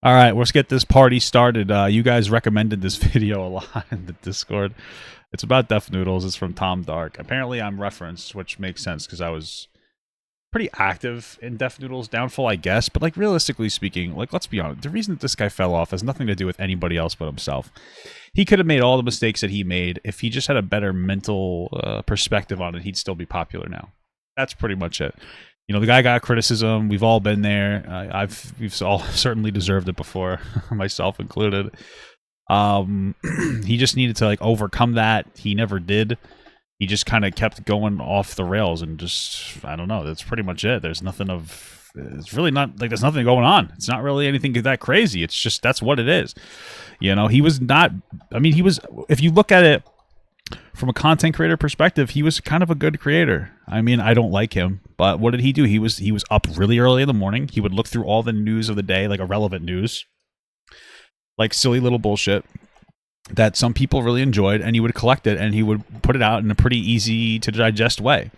All right, let's get this party started. You guys recommended this video a lot in the Discord. It's about Def Noodles. It's from Tom Dark. Apparently, I'm referenced, which makes sense because I was pretty active in Def Noodles' downfall, I guess. But like realistically speaking, like let's be honest, the reason that this guy fell off has nothing to do with anybody else but himself. He could have made all the mistakes that he made. If he just had a better mental perspective on it, he'd still be popular now. That's pretty much it. You know, the guy got criticism. We've all been there. We've all certainly deserved it before, myself included. He just needed to like overcome that. He never did. He just kind of kept going off the rails and just, I don't know. That's pretty much it. There's nothing of, it's really not like there's nothing going on. It's not really anything that crazy. It's just, that's what it is. You know, he was not, I mean, he was, if you look at it from a content creator perspective, he was kind of a good creator. I mean, I don't like him, but what did he do? He was up really early in the morning. He would look through all the news of the day, like irrelevant news, like silly little bullshit that some people really enjoyed, and he would collect it and he would put it out in a pretty easy to digest way.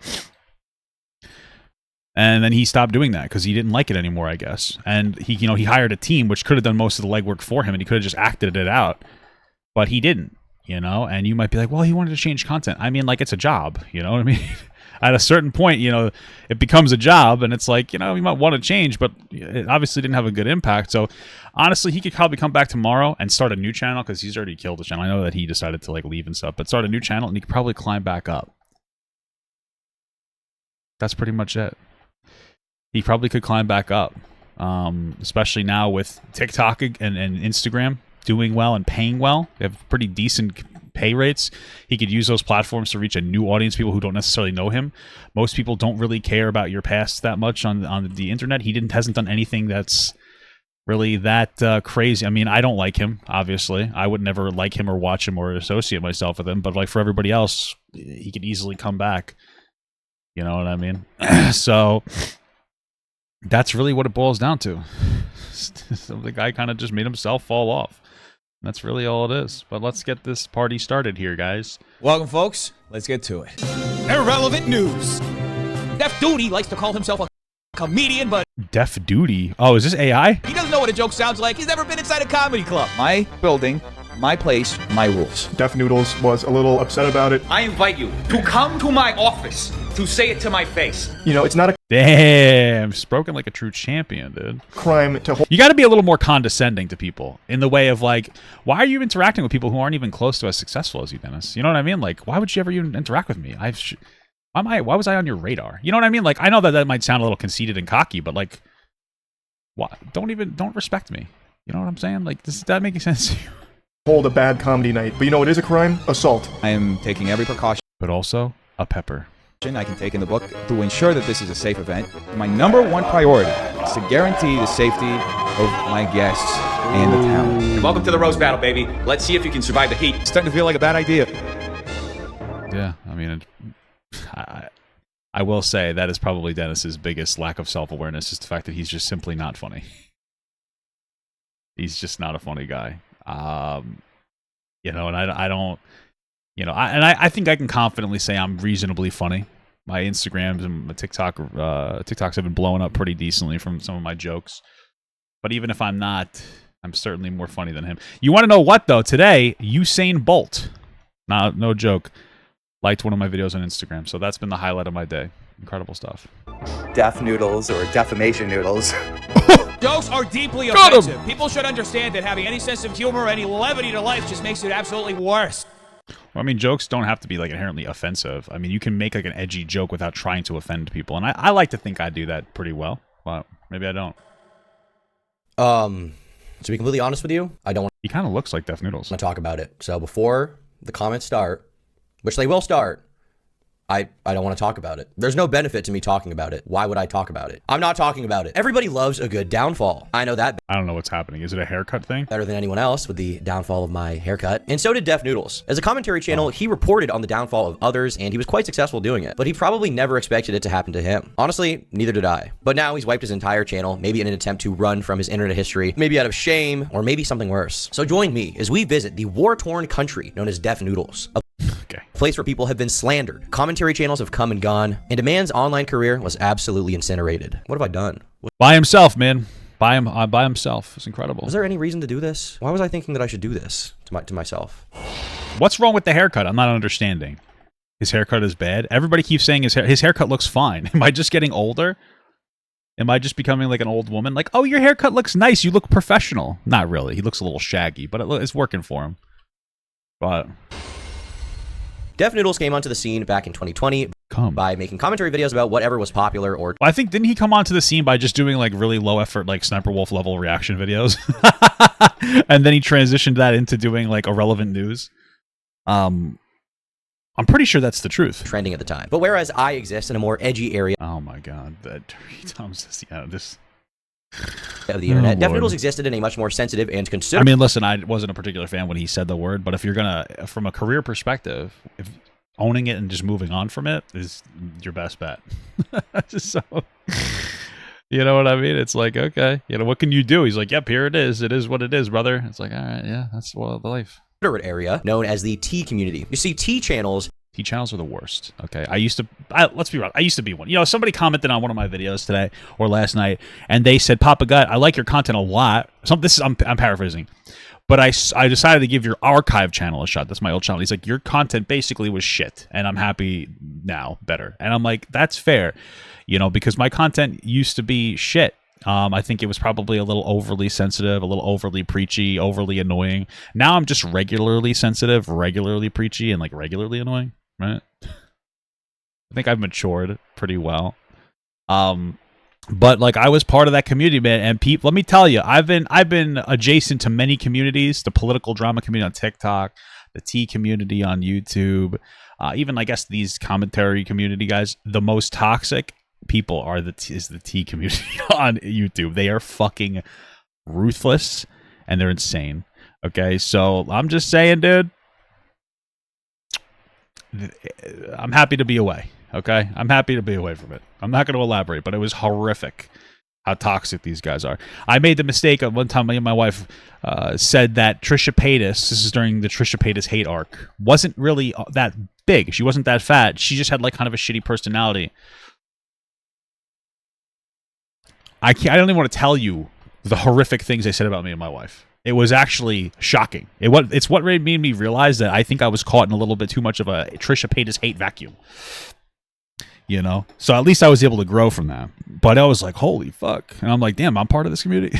And then he stopped doing that because he didn't like it anymore, I guess. And he hired a team which could have done most of the legwork for him, and he could have just acted it out, but he didn't. You know, and you might be like, well, he wanted to change content. I mean, like, it's a job, you know what I mean? At a certain point, you know, it becomes a job, and it's like, you know, you might want to change, but it obviously didn't have a good impact. So, honestly, he could probably come back tomorrow and start a new channel, because he's already killed the channel. I know that he decided to, like, leave and stuff, but start a new channel, and he could probably climb back up. That's pretty much it. He probably could climb back up, especially now with TikTok and Instagram doing well and paying well. They have pretty decent pay rates. He could use those platforms to reach a new audience, people who don't necessarily know him. Most people don't really care about your past that much on the internet. He hasn't done anything that's really that crazy. I mean, I don't like him, obviously. I would never like him or watch him or associate myself with him, but like for everybody else, he could easily come back. You know what I mean? So that's really what it boils down to. So the guy kind of just made himself fall off. That's really all it is. But let's get this party started here, guys. Welcome, folks. Let's get to it. Irrelevant news. Def Duty likes to call himself a comedian, but... Def Duty? Oh, is this AI? He doesn't know what a joke sounds like. He's never been inside a comedy club. My building, my place, my rules. Def Noodles was a little upset about it. I invite you to come to my office to say it to my face. You know, it's not a Damn, spoken like a true champion, dude. crime to hold You got to be a little more condescending to people in the way of like, why are you interacting with people who aren't even close to as successful as you, Dennis? You know what I mean? Like, why would you ever even interact with me? Why was I on your radar? You know what I mean? Like, I know that might sound a little conceited and cocky, but like, why? Don't respect me. You know what I'm saying? Like, does that make sense to you? hold a bad comedy night. But you know what is a crime? Assault. I am taking every precaution But also a pepper. I can take in the book to ensure that this is a safe event. My number one priority is to guarantee the safety of my guests and the town. And welcome to the roast battle, baby. Let's see if you can survive the heat. It's starting to feel like a bad idea. Yeah, I mean, I will say that is probably Dennis's biggest lack of self-awareness, is the fact that he's just simply not funny. He's just not a funny guy. You know, and I don't, you know, I think I can confidently say I'm reasonably funny. My Instagrams and my TikToks have been blowing up pretty decently from some of my jokes. But even if I'm not, I'm certainly more funny than him. You want to know what, though? Today, Usain Bolt, no joke, liked one of my videos on Instagram. So that's been the highlight of my day. Incredible stuff. Def Noodles or defamation noodles. Jokes are deeply Got 'em. offensive. People should understand that having any sense of humor or any levity to life just makes it absolutely worse. Well, I mean, jokes don't have to be like inherently offensive. I mean, you can make like an edgy joke without trying to offend people, and I like to think I do that pretty well. But maybe I don't. To be completely honest with you, I don't want He kind of looks like Def Noodles. to talk about it. So before the comments start, which they will start, I don't want to talk about it. There's no benefit to me talking about it. Why would I talk about it? I'm not talking about it. Everybody loves a good downfall. I know that I don't know what's happening. Is it a haircut thing? better than anyone else with the downfall of my haircut. And so did Def Noodles. As a commentary channel, he reported on the downfall of others, and he was quite successful doing it. But he probably never expected it to happen to him. Honestly, neither did I. But now he's wiped his entire channel, maybe in an attempt to run from his internet history, maybe out of shame, or maybe something worse. So join me as we visit the war-torn country known as Def Noodles. Okay. A place where people have been slandered, commentary channels have come and gone, and a man's online career was absolutely incinerated. What have I done? By himself, man. by himself. It's incredible. Was there any reason to do this? Why was I thinking that I should do this to myself? What's wrong with the haircut? I'm not understanding. His haircut is bad. Everybody keeps saying his haircut looks fine. Am I just getting older? Am I just becoming like an old woman? Like, oh, your haircut looks nice. You look professional. Not really. He looks a little shaggy, but it's working for him. But Def Noodles came onto the scene back in 2020 by making commentary videos about whatever was popular or... Well, I think, didn't he come onto the scene by just doing like really low effort, like Sniper Wolf level reaction videos? And then he transitioned that into doing like irrelevant news. I'm pretty sure that's the truth. Trending at the time. But whereas I exist in a more edgy area... Oh my god, that Tom's this of the internet, Def Noodles existed in a much more sensitive and considerate... I mean, listen, I wasn't a particular fan when he said the word, but if you're gonna, from a career perspective, if owning it and just moving on from it is your best bet. So, you know what I mean? It's like, okay, you know, what can you do? He's like, yep, here it is. It is what it is, brother. It's like, all right, yeah, that's the life. Area known as the T community. You see, T channels are the worst. Okay, let's be honest, I used to be one. You know, somebody commented on one of my videos today or last night, and they said, "Papa Gut, I like your content a lot." I'm paraphrasing, but I decided to give your archive channel a shot. That's my old channel. He's like, your content basically was shit, and I'm happy now, better. And I'm like, that's fair, you know, because my content used to be shit. I think it was probably a little overly sensitive, a little overly preachy, overly annoying. Now I'm just regularly sensitive, regularly preachy, and like regularly annoying, right? I think I've matured pretty well. But like I was part of that community, man, and let me tell you, I've been adjacent to many communities, the political drama community on TikTok, the T community on YouTube, even I guess these commentary community guys. The most toxic people is the T community on YouTube. They are fucking ruthless and they're insane. Okay, so I'm just saying, dude, I'm happy to be away. Okay, I'm happy to be away from it. I'm not going to elaborate, but it was horrific how toxic these guys are. I made the mistake of one time, me and my wife said that Trisha Paytas, this is during the Trisha Paytas hate arc, wasn't really that big. She wasn't that fat. She just had like kind of a shitty personality. I don't even want to tell you the horrific things they said about me and my wife. It was actually shocking. It's what made me realize that I think I was caught in a little bit too much of a Trisha Paytas hate vacuum. You know? So at least I was able to grow from that. But I was like, holy fuck. And I'm like, damn, I'm part of this community.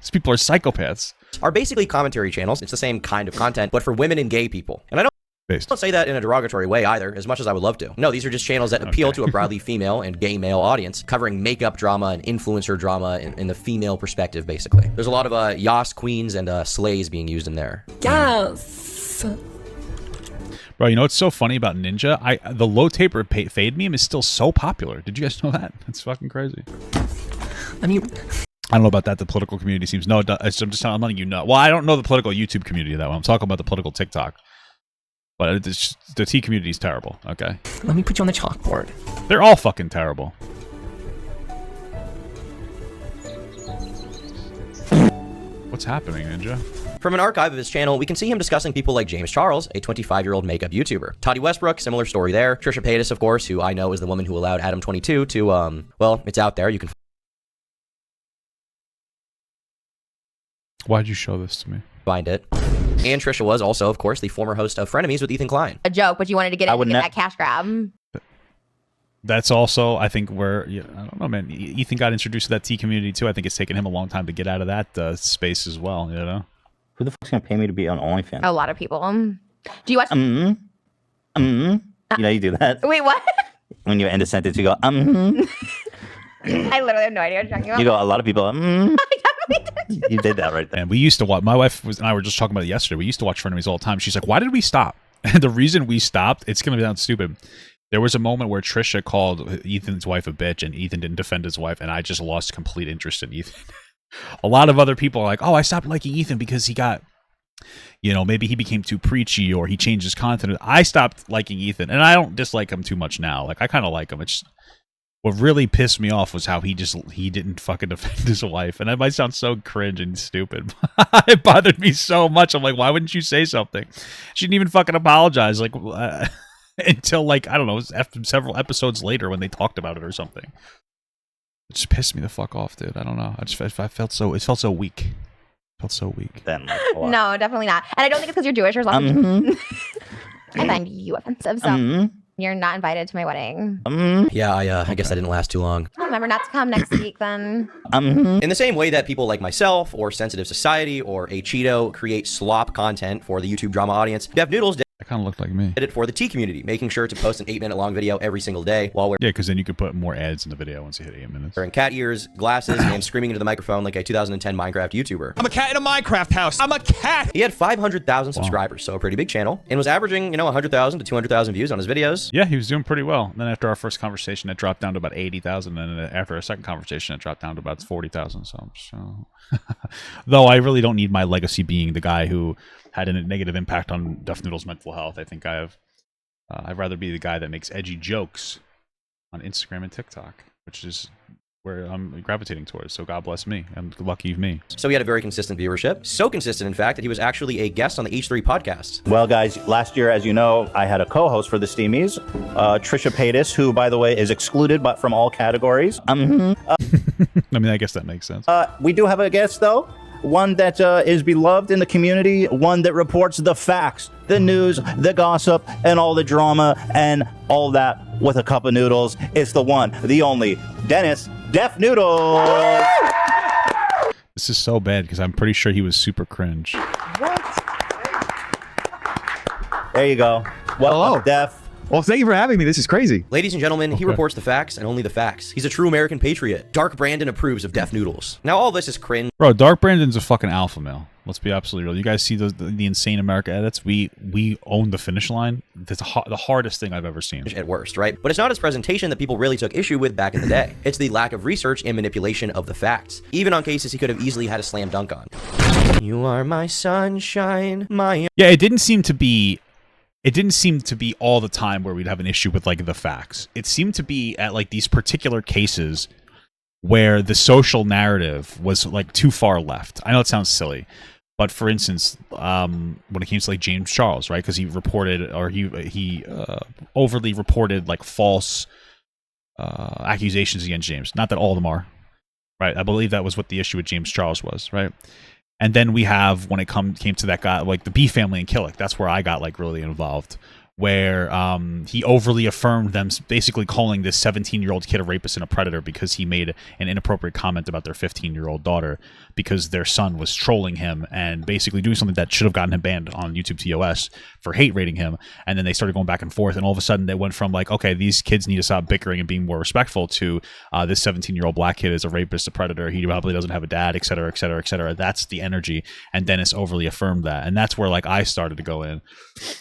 These people are psychopaths. Are basically commentary channels. It's the same kind of content, but for women and gay people. And I don't say that in a derogatory way either, as much as I would love to. No, these are just channels that appeal to a broadly female and gay male audience, covering makeup drama and influencer drama in the female perspective, basically. There's a lot of Yas queens and slays being used in there. Yes. Bro, you know what's so funny about Ninja? The low taper fade meme is still so popular. Did you guys know that? That's fucking crazy. I mean, I don't know about that. The political community seems I'm letting you know. Well, I don't know the political YouTube community that well. I'm talking about the political TikTok. But the T community is terrible, okay? Let me put you on the chalkboard. They're all fucking terrible. What's happening, Ninja? From an archive of his channel, we can see him discussing people like James Charles, a 25-year-old makeup YouTuber. Toddy Westbrook, similar story there. Trisha Paytas, of course, who I know is the woman who allowed Adam22 to, well, it's out there. You can Why'd you show this to me? Find it. And Trisha was also, of course, the former host of Frenemies with Ethan Klein. A joke, but you wanted to get that cash grab. That's also, I think, where, I don't know, man. Ethan got introduced to that T community, too. I think it's taken him a long time to get out of that space as well, you know? Who the fuck's gonna pay me to be on OnlyFans? A lot of people. Do you watch... You know, you do that. Wait, what? When you end a sentence, you go, I literally have no idea what you're talking about. You go, a lot of people, You did that right there. And we used to watch, my wife and I were just talking about it yesterday. We used to watch Frenemies all the time. She's like, why did we stop? And the reason we stopped, it's going to sound stupid. There was a moment where Trisha called Ethan's wife a bitch and Ethan didn't defend his wife. And I just lost complete interest in Ethan. A lot of other people are like, oh, I stopped liking Ethan because he got, you know, maybe he became too preachy or he changed his content. I stopped liking Ethan and I don't dislike him too much now. Like, I kind of like him. It's what really pissed me off was how he didn't fucking defend his wife. And that might sound so cringe and stupid. It bothered me so much. I'm like, why wouldn't you say something? She didn't even fucking apologize. Like, until like, I don't know, several episodes later when they talked about it or something. It just pissed me the fuck off, dude. I don't know. I felt so. It felt so weak. Felt so weak. Then like, a lot. No, definitely not. And I don't think it's because you're Jewish. There's lots of I find you offensive, so you're not invited to my wedding. Yeah, I guess I didn't last too long. I'll remember not to come next week then. In the same way that people like myself, or Sensitive Society, or a Cheeto create slop content for the YouTube drama audience, Def Noodles That kind of looked like me. did it for the tea community, making sure to post an 8-minute long video every single day while we're Yeah, because then you could put more ads in the video once you hit 8 minutes. wearing cat ears, glasses, and screaming into the microphone like a 2010 Minecraft YouTuber. I'm a cat in a Minecraft house. I'm a cat. He had 500,000 subscribers, so a pretty big channel, and was averaging, 100,000 to 200,000 views on his videos. Yeah, he was doing pretty well. And then after our first conversation, it dropped down to about 80,000. And then after our second conversation, it dropped down to about 40,000. So though I really don't need my legacy being the guy who had a negative impact on Def Noodle's mental health. I think I'd rather be the guy that makes edgy jokes on Instagram and TikTok, which is where I'm gravitating towards. So God bless me, and lucky me. So he had a very consistent viewership. So consistent, in fact, that he was actually a guest on the H3 podcast. Well, guys, last year, as you know, I had a co-host for the Steamies, Trisha Paytas, who, by the way, is excluded but from all categories. I mean, I guess that makes sense. We do have a guest, though. One that is beloved in the community, one that reports the facts, the news, the gossip, and all the drama, and all that with a cup of noodles. It's the one, the only, Dennis Def Noodles. This is so bad because I'm pretty sure he was super cringe. There you go. Welcome, Def. Well, thank you for having me. This is crazy. Ladies and gentlemen, he reports the facts and only the facts. He's a true American patriot. Dark Brandon approves of Def Noodles. Now, all this is cringe. Bro, Dark Brandon's a fucking alpha male. Let's be absolutely real. You guys see the Insane America edits? We own the finish line. That's the hardest thing I've ever seen. At worst, right? But it's not his presentation that people really took issue with back in the day. It's the lack of research and manipulation of the facts, even on cases he could have easily had a slam dunk on. You are my sunshine, my... Yeah, it didn't seem to be all the time where we'd have an issue with like the facts. It seemed to be at like these particular cases where the social narrative was like too far left. I know it sounds silly, but for instance, when it came to like James Charles, right? Because he reported, or he overly reported like false accusations against James. Not that all of them are, right? I believe that was what the issue with James Charles was, right? And then we have, when it came to that guy, like the B family in Killick, that's where I got like really involved, where he overly affirmed them, basically calling this 17-year-old kid a rapist and a predator because he made an inappropriate comment about their 15-year-old daughter because their son was trolling him and basically doing something that should have gotten him banned on YouTube TOS for hate rating him. And then they started going back and forth, and all of a sudden they went from like, okay, these kids need to stop bickering and being more respectful, to this 17-year-old black kid is a rapist, a predator, he probably doesn't have a dad, etc., etc., etc. That's the energy, and Dennis overly affirmed that, and that's where like I started to go in,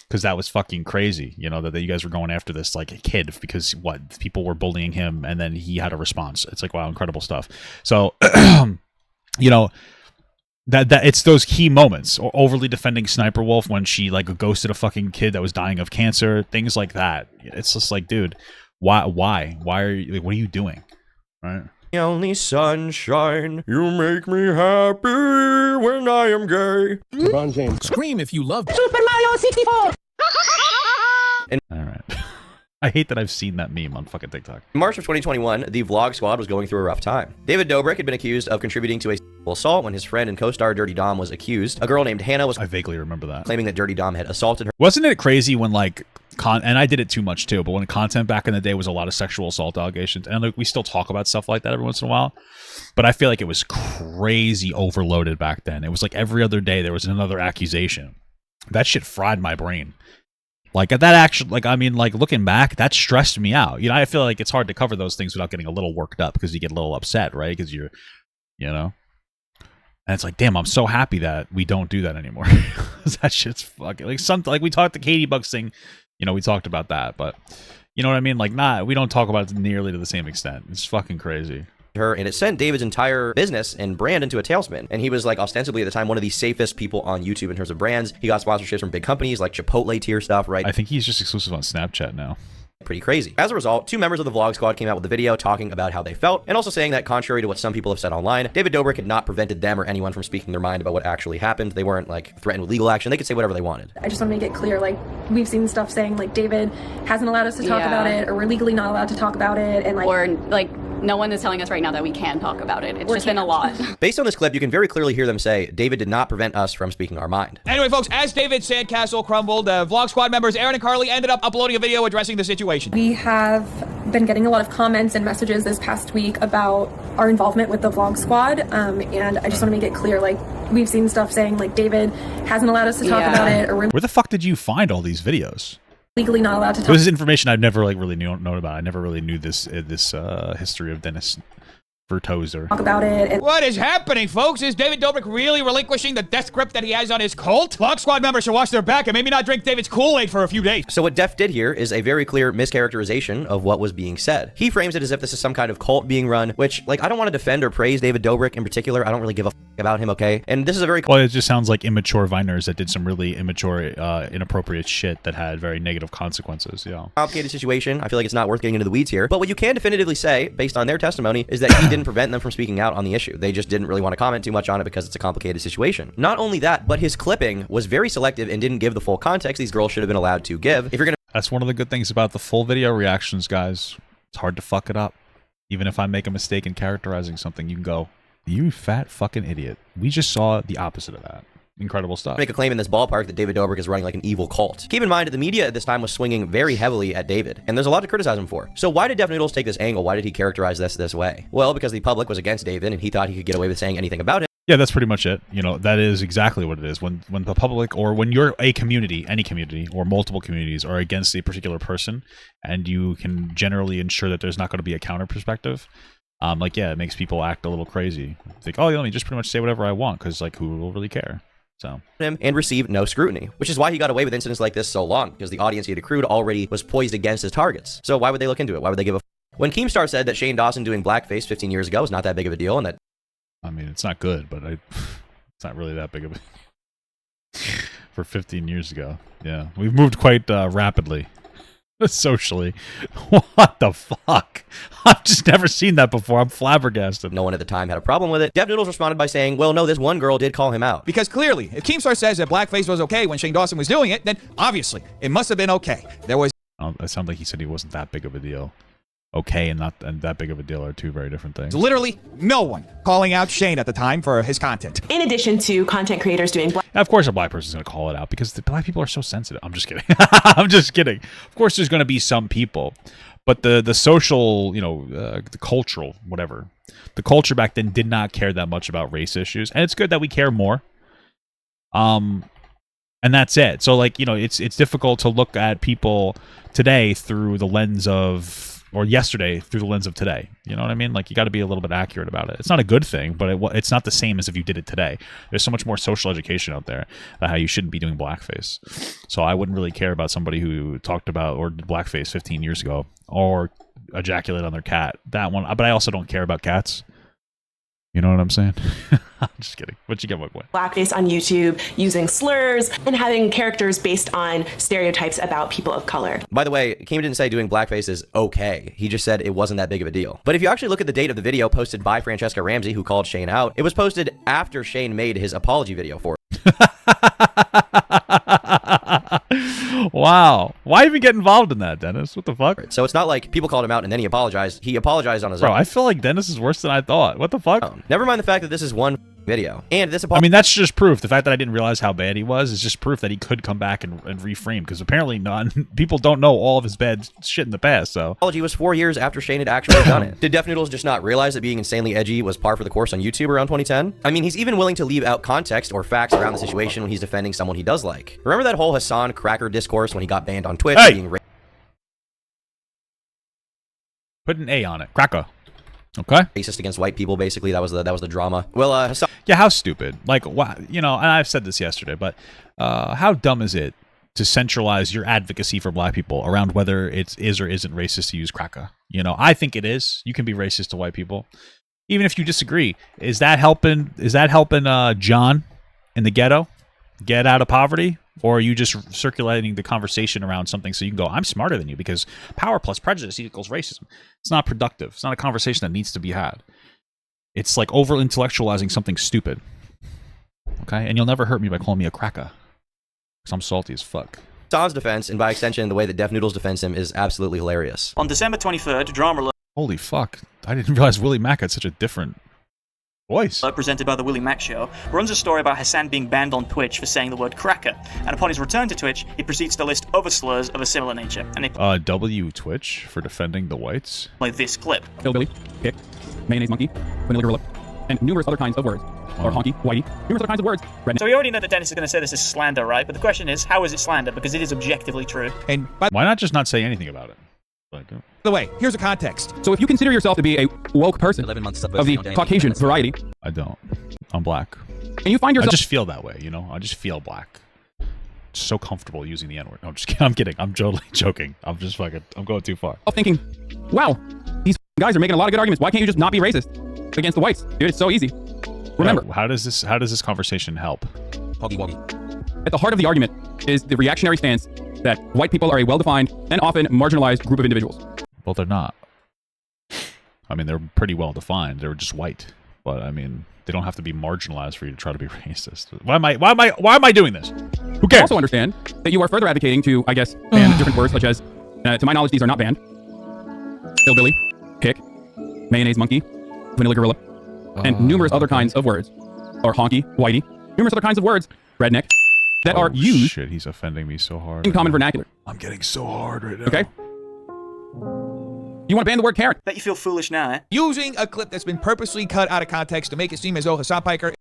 because that was fucking crazy, that you guys were going after this like a kid because people were bullying him, and then he had a response. It's like, wow, incredible stuff. So that it's those key moments, or overly defending Sniper Wolf when she like ghosted a fucking kid that was dying of cancer, things like that. It's just like, dude, why are you, like, what are you doing, right? The only sunshine, you make me happy when I am gay. LeBron James. Scream if you love Super Mario 64! All right. I hate that I've seen that meme on fucking TikTok. In March of 2021, the Vlog Squad was going through a rough time. David Dobrik had been accused of contributing to a sexual assault when his friend and co-star Dirty Dom was accused. A girl named Hannah was I vaguely remember that. claiming that Dirty Dom had assaulted her. Wasn't it crazy when like and I did it too much too, but when content back in the day was a lot of sexual assault allegations, and like we still talk about stuff like that every once in a while, but I feel like it was crazy overloaded back then. It was like every other day there was another accusation. That shit fried my brain. Like that actually, like, I mean, like looking back, that stressed me out. I feel like it's hard to cover those things without getting a little worked up, because you get a little upset, right? Because you're, and it's like, damn, I'm so happy that we don't do that anymore. That shit's fucking like something like we talked the Katie Bucks thing, we talked about that, but you know what I mean? Like, we don't talk about it nearly to the same extent. It's fucking crazy. Her, and it sent David's entire business and brand into a tailspin. And he was like ostensibly at the time one of the safest people on YouTube in terms of brands. He got sponsorships from big companies like Chipotle tier stuff, right? I think he's just exclusive on Snapchat now. Pretty crazy. As a result, 2 members of the Vlog Squad came out with a video talking about how they felt, and also saying that contrary to what some people have said online, David Dobrik had not prevented them or anyone from speaking their mind about what actually happened. They weren't like threatened with legal action. They could say whatever they wanted. I just want to make it clear, like, we've seen stuff saying like David hasn't allowed us to talk about it, or we're legally not allowed to talk about it, and like, Or like no one is telling us right now that we can talk about it. It's just been a lot. Based on this clip, you can very clearly hear them say, David did not prevent us from speaking our mind. Anyway, folks, as David's sandcastle crumbled, Vlog Squad members Aaron and Carly ended up uploading a video addressing the situation. We have been getting a lot of comments and messages this past week about our involvement with the Vlog Squad, and I just want to make it clear, like, we've seen stuff saying, like, David hasn't allowed us to talk about it, or we're Where the fuck did you find all these videos? legally not allowed to talk. This is information I've never like really known about. I never really knew this history of Dennis Vertoser. Talk about it. And What is happening, folks? Is David Dobrik really relinquishing the death grip that he has on his cult? Vlog Squad members should watch their back and maybe not drink David's Kool-Aid for a few days. So what Def did here is a very clear mischaracterization of what was being said. He frames it as if this is some kind of cult being run, which, like, I don't want to defend or praise David Dobrik in particular. I don't really give a f about him, okay? And this is a very Well, it just sounds like immature Viners that did some really immature, inappropriate shit that had very negative consequences. Yeah. complicated situation. I feel like it's not worth getting into the weeds here. But what you can definitively say, based on their testimony, is that he didn't prevent them from speaking out on the issue. They just didn't really want to comment too much on it because it's a complicated situation. Not only that, but his clipping was very selective and didn't give the full context these girls should have been allowed to give. If you're gonna That's one of the good things about the full video reactions, guys. It's hard to fuck it up. Even if I make a mistake in characterizing something, you can go, you fat fucking idiot. We just saw the opposite of that. Incredible stuff. make a claim in this ballpark that David Dobrik is running like an evil cult. Keep in mind that the media at this time was swinging very heavily at David, and there's a lot to criticize him for. So why did Def Noodles take this angle? Why did he characterize this way? Well, because the public was against David, and he thought he could get away with saying anything about it. Yeah, that's pretty much it. You know, that is exactly what it is. When the public, or when you're a community, any community, or multiple communities are against a particular person, and you can generally ensure that there's not going to be a counter perspective, like, yeah, it makes people act a little crazy. Think, oh, let me just pretty much say whatever I want, because, like, who will really care? So. And receive no scrutiny, which is why he got away with incidents like this so long, because the audience he had accrued already was poised against his targets. So why would they look into it? Why would they give a When Keemstar said that Shane Dawson doing blackface 15 years ago was not that big of a deal, and that I mean, it's not good, but it's not really that big of a for 15 years ago. Yeah, we've moved quite rapidly socially. What the fuck? I've just never seen that before. I'm flabbergasted. no one at the time had a problem with it. Def Noodles responded by saying, well, no, this one girl did call him out. Because clearly, if Keemstar says that blackface was okay when Shane Dawson was doing it, then obviously it must have been okay. There was It sounds like he said he wasn't that big of a deal. Okay and not and that big of a deal are two very different things. literally no one calling out Shane at the time for his content. in addition to content creators doing Now, of course, a black person's going to call it out because the black people are so sensitive. I'm just kidding. I'm just kidding. Of course, there's going to be some people, but the social, you know, the cultural, whatever, the culture back then did not care that much about race issues, and it's good that we care more. And that's it. So, like, you know, it's difficult to look at people today through the lens of, or yesterday through the lens of today. You know what I mean? Like, you got to be a little bit accurate about it. It's not a good thing, but it's not the same as if you did it today. There's so much more social education out there about how you shouldn't be doing blackface. So I wouldn't really care about somebody who talked about or did blackface 15 years ago or ejaculate on their cat. That one. But I also don't care about cats. You know what I'm saying? I'm just kidding. But you get my point. blackface on YouTube, using slurs, and having characters based on stereotypes about people of color. By the way, Keem didn't say doing blackface is okay. He just said it wasn't that big of a deal. But if you actually look at the date of the video posted by Francesca Ramsey, who called Shane out, it was posted after Shane made his apology video for it. Wow. Why even get involved in that, Dennis? What the fuck? So it's not like people called him out and then he apologized. He apologized on his Bro, own. I feel like Dennis is worse than I thought. What the fuck? Never mind the fact that this is one video. And this I mean, that's just proof. The fact that I didn't realize how bad he was is just proof that he could come back and reframe, because apparently people don't know all of his bad shit in the past, so. apology was 4 years after Shane had actually done it. Did Def Noodles just not realize that being insanely edgy was par for the course on YouTube around 2010? I mean, he's even willing to leave out context or facts around the situation when he's defending someone he does like. Remember that whole Hassan Cracker discourse when he got banned on Twitch? Hey! Being Put an A on it. Cracker. Okay. racist against white people, basically. That was the drama. Well, Hassan Yeah, how stupid. Like, wow, you know, and I've said this yesterday, but how dumb is it to centralize your advocacy for black people around whether it is or isn't racist to use cracker? You know, I think it is. You can be racist to white people, even if you disagree. Is that helping John in the ghetto get out of poverty? Or are you just circulating the conversation around something so you can go, I'm smarter than you because power plus prejudice equals racism? It's not productive. It's not a conversation that needs to be had. It's like over-intellectualizing something stupid. Okay? And you'll never hurt me by calling me a cracker. Because I'm salty as fuck. Hassan's defense, and by extension, the way that Def Noodles defends him, is absolutely hilarious. On December 23rd, drama Holy fuck. I didn't realize Willie Mack had such a different voice. Presented by the Willie Mack Show, runs a story about Hassan being banned on Twitch for saying the word cracker, and upon his return to Twitch, he proceeds to list other slurs of a similar nature, and they W Twitch for defending the whites. play this clip. Hillbilly, hick, mayonnaise monkey, vanilla gorilla, and numerous other kinds of words. Or honky, whitey, numerous other kinds of words. So we already know that Dennis is going to say this is slander, right? But the question is, how is it slander? Because it is objectively true. And by Why not just not say anything about it? Like, the way, here's a context. So if you consider yourself to be a woke person 11 months of the Caucasian variety, I don't. I'm black. and you find I yourself just feel that way, you know? I just feel black. So comfortable using the N-word. No, I'm just kidding. I'm kidding. I'm totally joking. I'm just fucking, I'm going too far. thinking, wow, these guys are making a lot of good arguments. Why can't you just not be racist against the whites? Dude, it's so easy. Remember, How does this conversation help? at the heart of the argument is the reactionary stance that white people are a well-defined and often marginalized group of individuals. Well, they're not. I mean, they're pretty well defined. They're just white. But I mean, they don't have to be marginalized for you to try to be racist. Why am I doing this? Who I cares? also understand that you are further advocating to, I guess, ban different words such as, to my knowledge, these are not banned. Hillbilly, hick, mayonnaise monkey, vanilla gorilla, and numerous other kinds of words. Or honky, whitey, numerous other kinds of words, redneck, that are used Shit, he's offending me so hard. in common vernacular. I'm getting so hard right now. Okay? You want to ban the word Karen? Bet you feel foolish now, eh? Using a clip that's been purposely cut out of context to make it seem as though Hassan Piker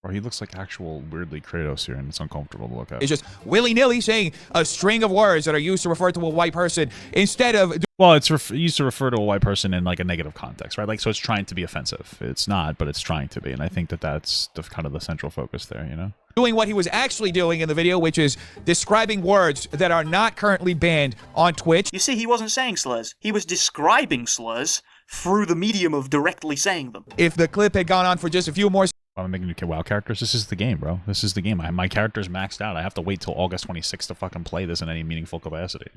Bro, he looks like actual weirdly Kratos here, and it's uncomfortable to look at. is just willy-nilly saying a string of words that are used to refer to a white person instead of... Well, it's used to refer to a white person in like a negative context, right? Like, so it's trying to be offensive. It's not, but it's trying to be, and I think that that's kind of the central focus there, you know? doing what he was actually doing in the video, which is describing words that are not currently banned on Twitch. You see, he wasn't saying slurs. He was describing slurs through the medium of directly saying them. If the clip had gone on for just a few more I'm making new WoW characters. This is the game, bro. This is the game. My character's maxed out. I have to wait till August 26th to fucking play this in any meaningful capacity.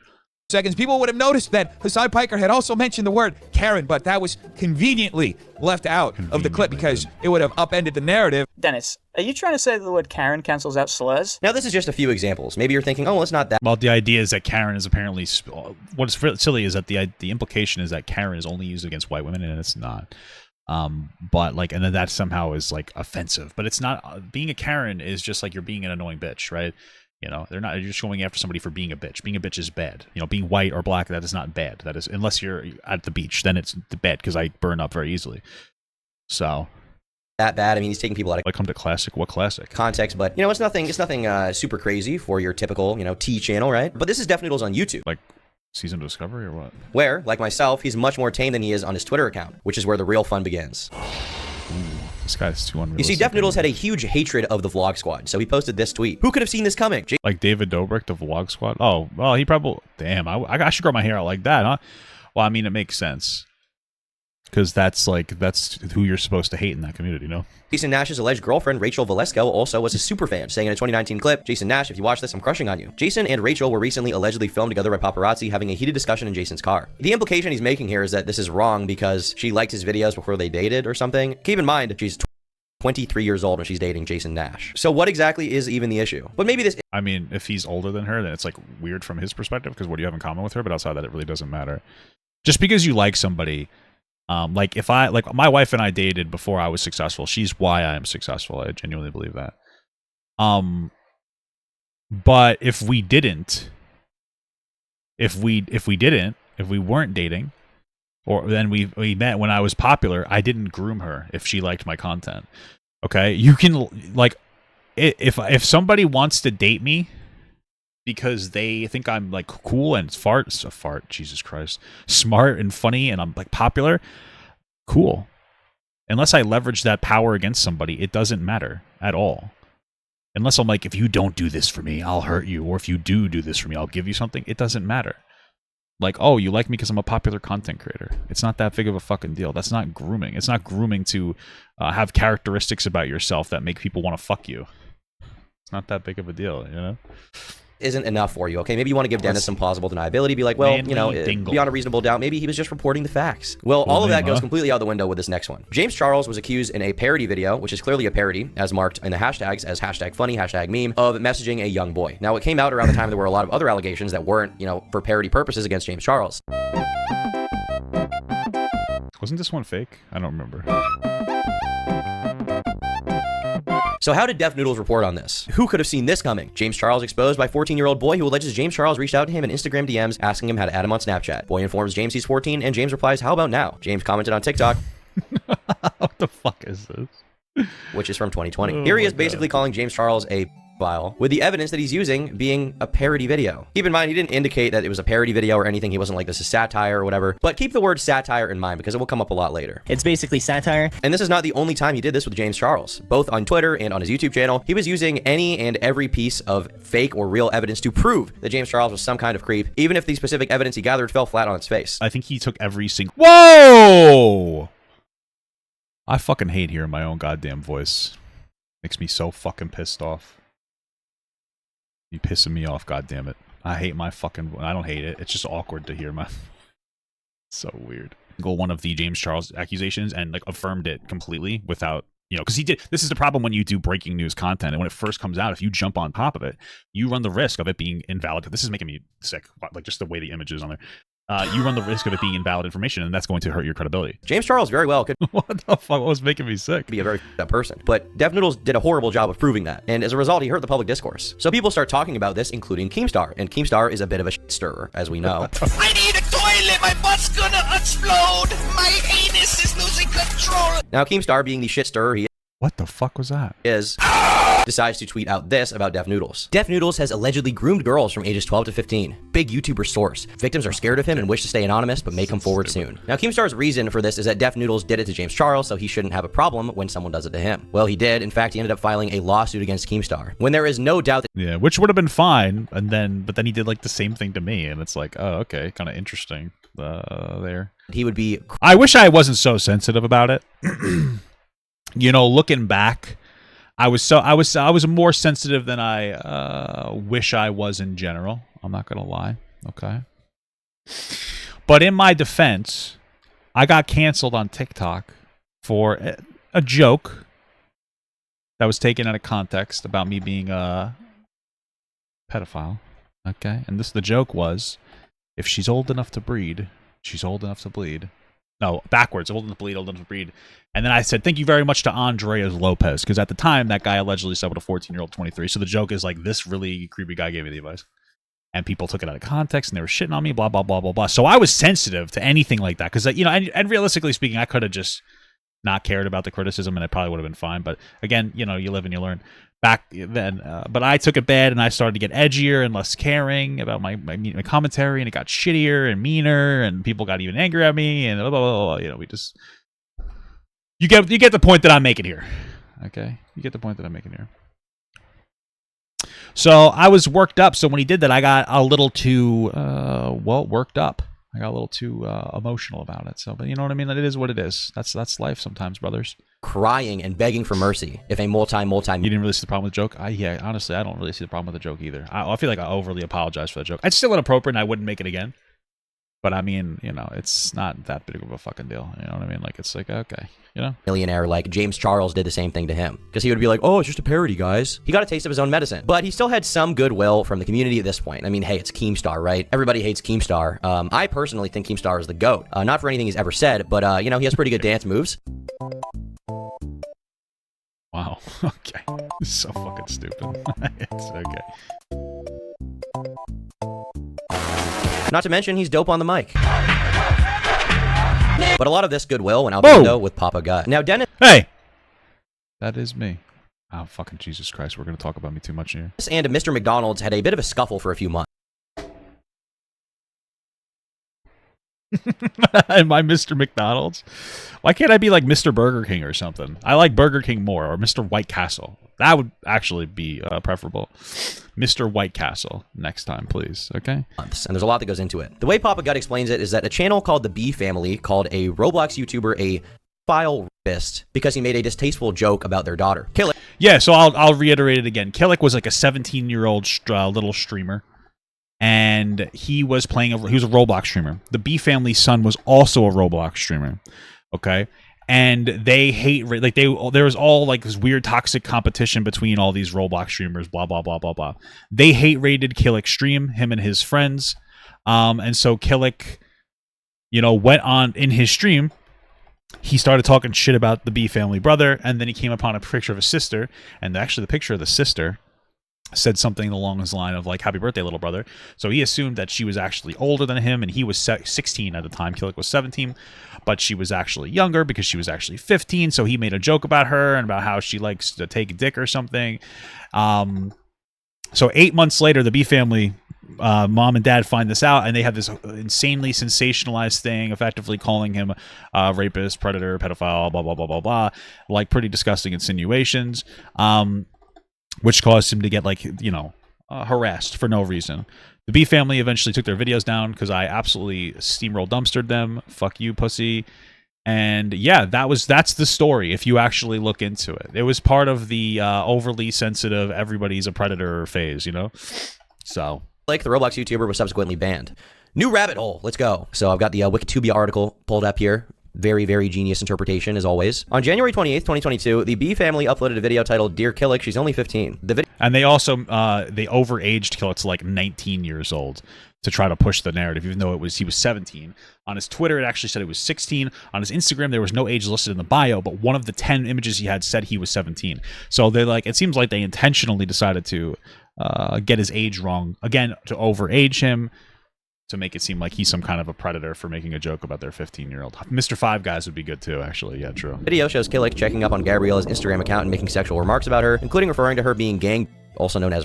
seconds, people would have noticed that Hassan Piker had also mentioned the word Karen, but that was conveniently left out of the clip because it would have upended the narrative. Dennis, are you trying to say that the word Karen cancels out slurs? Now, this is just a few examples. Maybe you're thinking, oh, well, it's not that. Well, the idea is that Karen is apparently... What's silly is that the implication is that Karen is only used against white women, and it's not. But like, and then that somehow is like offensive, but it's not. Being a Karen is just like you're being an annoying bitch, right? You know, they're not. You're just going after somebody for being a bitch. Being a bitch is bad. You know, being white or black, that is not bad. That is, unless you're at the beach, then it's bad because I burn up very easily. So That bad. I mean, he's taking people out of I come to classic. What classic? context, but you know, it's nothing super crazy for your typical, T channel, right? But this is Def Noodles on YouTube. Like season Discovery or what? Where, like myself, he's much more tame than he is on his Twitter account, which is where the real fun begins. This guy's too unrealistic. You see, Def Noodles had a huge hatred of the Vlog Squad, so he posted this tweet. Who could have seen this coming? Like David Dobrik, the Vlog Squad. Oh, well, he probably. Damn, I should grow my hair out like that, huh? Well, I mean, it makes sense because that's who you're supposed to hate in that community, you know. Jason Nash's alleged girlfriend, Rachel Valesco, also was a super fan, saying in a 2019 clip, Jason Nash, if you watch this, I'm crushing on you. Jason and Rachel were recently allegedly filmed together by paparazzi having a heated discussion in Jason's car. The implication he's making here is that this is wrong because she liked his videos before they dated or something. Keep in mind, she's 23 years old when she's dating Jason Nash. So what exactly is even the issue? But maybe this... I mean, if he's older than her, then it's like weird from his perspective because what do you have in common with her? But outside that, it really doesn't matter. Just because you like somebody... like if my wife and I dated before I was successful, she's why I am successful. I genuinely believe that. But if we weren't dating, or then we met when I was popular, I didn't groom her if she liked my content. Okay, you can like if somebody wants to date me because they think I'm like cool and Jesus Christ, smart and funny and I'm like popular, cool. Unless I leverage that power against somebody, it doesn't matter at all. Unless I'm like, if you don't do this for me, I'll hurt you. Or if you do this for me, I'll give you something. It doesn't matter. Like, oh, you like me because I'm a popular content creator. It's not that big of a fucking deal. That's not grooming. It's not grooming to have characteristics about yourself that make people want to fuck you. It's not that big of a deal, you know? Isn't enough for you, okay? Maybe you want to give Dennis some plausible deniability, be like, well, beyond a reasonable doubt, maybe he was just reporting the facts. Well, all of that goes completely out the window with this next one. James Charles was accused in a parody video, which is clearly a parody, as marked in the hashtags as #funny, #meme, of messaging a young boy. Now, it came out around the time there were a lot of other allegations that weren't, for parody purposes against James Charles. Wasn't this one fake? I don't remember. So how did Def Noodles report on this? Who could have seen this coming? James Charles exposed by 14-year-old boy who alleges James Charles reached out to him in Instagram DMs asking him how to add him on Snapchat. Boy informs James he's 14 and James replies, how about now? James commented on TikTok. What the fuck is this? Which is from 2020. Oh Here he is my basically God. calling James Charles a file, with the evidence that he's using being a parody video. Keep in mind, he didn't indicate that it was a parody video or anything. He wasn't like, this is satire or whatever. But keep the word satire in mind because it will come up a lot later. It's basically satire. And this is not the only time he did this with James Charles. Both on Twitter and on his YouTube channel, he was using any and every piece of fake or real evidence to prove that James Charles was some kind of creep, even if the specific evidence he gathered fell flat on its face. I think he took every single... Whoa! I fucking hate hearing my own goddamn voice. Makes me so fucking pissed off. You pissing me off, goddammit. I hate my fucking... I don't hate it. It's just awkward to hear my... So weird. Go one of the James Charles accusations and like affirmed it completely without... You know, because he did... This is the problem when you do breaking news content. And when it first comes out, if you jump on top of it, you run the risk of it being invalid. This is making me sick. Like just the way the image is on there. You run the risk of it being invalid information, and that's going to hurt your credibility. James Charles very well could what the fuck? What was making me sick? Be a very f***ed person. But Def Noodles did a horrible job of proving that. And as a result, he hurt the public discourse. So people start talking about this, including Keemstar. And Keemstar is a bit of a shit stirrer, as we know. I need a toilet! My butt's gonna explode! My anus is losing control! Now, Keemstar, being the shit stirrer he What the fuck was that? is, decides to tweet out this about Def Noodles. Def Noodles has allegedly groomed girls from ages 12 to 15. Big YouTuber source. Victims are scared of him and wish to stay anonymous, but may come forward soon. Now, Keemstar's reason for this is that Def Noodles did it to James Charles, so he shouldn't have a problem when someone does it to him. Well, he did. In fact, he ended up filing a lawsuit against Keemstar. When there is no doubt that... Yeah, which would have been fine, but then he did like the same thing to me, and it's like, oh, okay, kind of interesting there. He would be... I wish I wasn't so sensitive about it. You know, looking back, I was more sensitive than I wish I was in general. I'm not gonna lie. Okay. But in my defense, I got canceled on TikTok for a joke that was taken out of context about me being a pedophile. Okay, and the joke was, if she's old enough to breed, she's old enough to bleed. No, backwards. Old enough to bleed, old enough to breed. And then I said, thank you very much to Andreas Lopez, because at the time, that guy allegedly said with a 14-year-old 23. So the joke is like, this really creepy guy gave me the advice. And people took it out of context, and they were shitting on me, blah, blah, blah, blah, blah. So I was sensitive to anything like that, because, you know, and realistically speaking, I could have just not cared about the criticism, and it probably would have been fine. But again, you know, you live and you learn. Back then, but I took it bad, and I started to get edgier and less caring about my commentary, and it got shittier and meaner, and people got even angry at me, and blah, blah, blah, blah. You know, we just you get the point that I'm making here. Okay, you get the point that I'm making here. So I was worked up. So when he did that, I got a little too worked up. I got a little too emotional about it. So, but you know what I mean? It is what it is. That's life sometimes, brothers. Crying and begging for mercy. If a multi. You didn't really see the problem with the joke? Yeah, honestly, I don't really see the problem with the joke either. I feel like I overly apologize for the joke. It's still inappropriate, and I wouldn't make it again. But I mean, you know, it's not that big of a fucking deal. You know what I mean? Like, it's like, okay, you know? Millionaire like James Charles did the same thing to him. Because he would be like, oh, it's just a parody, guys. He got a taste of his own medicine. But he still had some goodwill from the community at this point. I mean, hey, it's Keemstar, right? Everybody hates Keemstar. I personally think Keemstar is the GOAT. Not for anything he's ever said, but, you know, he has pretty good dance moves. Wow. Okay. This is so fucking stupid. It's okay. Not to mention, he's dope on the mic. But a lot of this goodwill went out the window with Papa Gut. Now, Dennis... Hey! That is me. Oh, fucking Jesus Christ. We're going to talk about me too much here. And Mr. McDonald's had a bit of a scuffle for a few months. Am I Mr. McDonald's? Why can't I be like Mr. Burger King or something? I like Burger King more, or Mr. White Castle. That would actually be preferable. Mr. White Castle next time, please. Okay? And there's a lot that goes into it. The way Papa Gut explains it is that a channel called the B Family called a Roblox YouTuber a file rapist because he made a distasteful joke about their daughter. Killick. Yeah, so I'll reiterate it again. Killick was like a 17-year-old little streamer. And he was a Roblox streamer. The B Family's son was also a Roblox streamer. Okay? And they hate, like, there was all like this weird toxic competition between all these Roblox streamers, blah, blah, blah, blah, blah. They hate rated Killick's stream, him and his friends. And so Killick, you know, went on in his stream he started talking shit about the B family brother, and then he came upon a picture of his sister, and actually the picture of the sister said something along his line of like, happy birthday, little brother. So he assumed that she was actually older than him, and he was 16 at the time. Killick was 17, but she was actually younger because she was actually 15. So he made a joke about her and about how she likes to take a dick or something. So 8 months later, the B family, mom and dad find this out, and they have this insanely sensationalized thing, effectively calling him a rapist, predator, pedophile, blah, blah, blah, blah, blah, like pretty disgusting insinuations, which caused him to get, like, you know, harassed for no reason. The B family eventually took their videos down because I absolutely steamroll dumpstered them. Fuck you, pussy. And yeah, that's the story. If you actually look into it, it was part of the overly sensitive, everybody's a predator phase, you know. So, like, the Roblox YouTuber was subsequently banned. New rabbit hole. Let's go. So I've got the Wikitubia article pulled up here. Very, very genius interpretation, as always. On January 28th, 2022, the B family uploaded a video titled "Dear Killick, She's Only 15." And they also they overaged Killick to like 19 years old to try to push the narrative, even though he was 17. On his Twitter, it actually said it was 16. On his Instagram, there was no age listed in the bio, but one of the 10 images he had said he was 17. So they it seems like they intentionally decided to get his age wrong again, to overage him, to make it seem like he's some kind of a predator for making a joke about their 15-year-old. Mr. Five Guys would be good too, actually. Yeah, true. Video shows Killick checking up on Gabriella's Instagram account and making sexual remarks about her, including referring to her being gang, also known as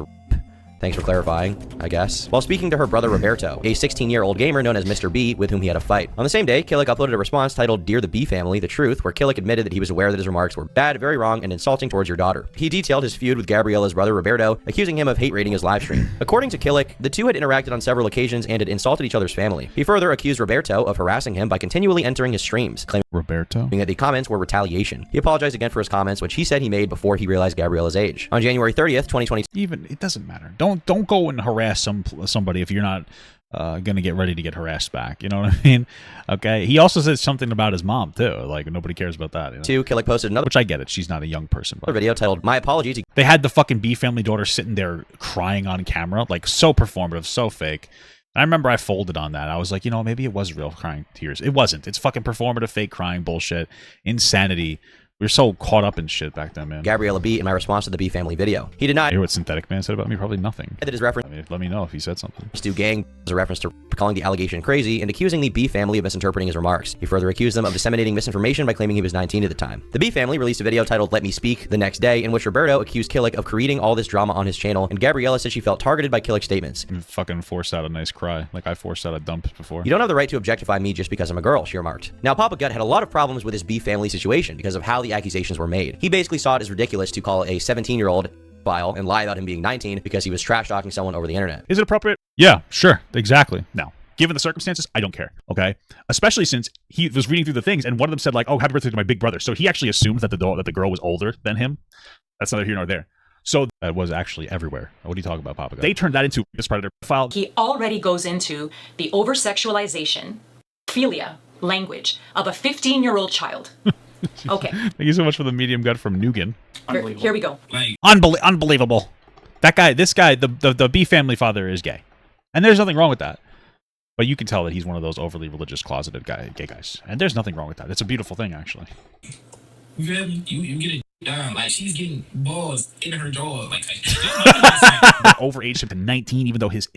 Thanks for clarifying, I guess. While speaking to her brother Roberto, a 16-year-old gamer known as Mr. B, with whom he had a fight. On the same day, Killick uploaded a response titled "Dear the B Family, The Truth," where Killick admitted that he was aware that his remarks were bad, very wrong, and insulting towards your daughter. He detailed his feud with Gabriella's brother Roberto, accusing him of hate raiding his livestream. According to Killick, the two had interacted on several occasions and had insulted each other's family. He further accused Roberto of harassing him by continually entering his streams, claiming that the comments were retaliation. He apologized again for his comments, which he said he made before he realized Gabriella's age. On January 30th, 2022... Even, it doesn't matter. Don't go and harass somebody if you're not gonna get ready to get harassed back. You know what I mean? Okay. He also said something about his mom too. Like, nobody cares about that. You know? Killick posted another, which I get it. She's not a young person. But video titled "My Apologies." They had the fucking B family daughter sitting there crying on camera, like so performative, so fake. And I remember I folded on that. I was like, you know, maybe it was real crying tears. It wasn't. It's fucking performative, fake crying bullshit, insanity. We were so caught up in shit back then, man. Gabriella B in my response to the B family video. He denied. You hear what Synthetic Man said about me? Probably nothing. That his reference. I mean, let me know if he said something. To gang was a reference to calling the allegation crazy and accusing the B family of misinterpreting his remarks. He further accused them of disseminating misinformation by claiming he was 19 at the time. The B family released a video titled "Let Me Speak" the next day, in which Roberto accused Killick of creating all this drama on his channel, and Gabriella said she felt targeted by Killick's statements. And fucking forced out a nice cry, like I forced out a dump before. You don't have the right to objectify me just because I'm a girl, she remarked. Now, Papa Gut had a lot of problems with his B family situation because of how the accusations were made. He basically saw it as ridiculous to call a 17-year-old file and lie about him being 19 because he was trash talking someone over the internet. Is it appropriate? Yeah, sure, exactly. Now, given the circumstances, I don't care, okay? Especially since he was reading through the things and one of them said like, "Oh, happy birthday to my big brother." So he actually assumed that the girl was older than him. That's neither here nor there. So that was actually everywhere. What are you talking about, Papa? They turned that into this predator file. He already goes into the over-sexualization, philia, language of a 15-year-old child. Okay. Thank you so much for the medium gut from Nugan. Here we go. Unbelievable. That guy, this guy, the B family father is gay. And there's nothing wrong with that. But you can tell that he's one of those overly religious, closeted gay guys. And there's nothing wrong with that. It's a beautiful thing, actually. You get it down. Like, she's getting balls in her jaw. Like overaged him to 19, even though his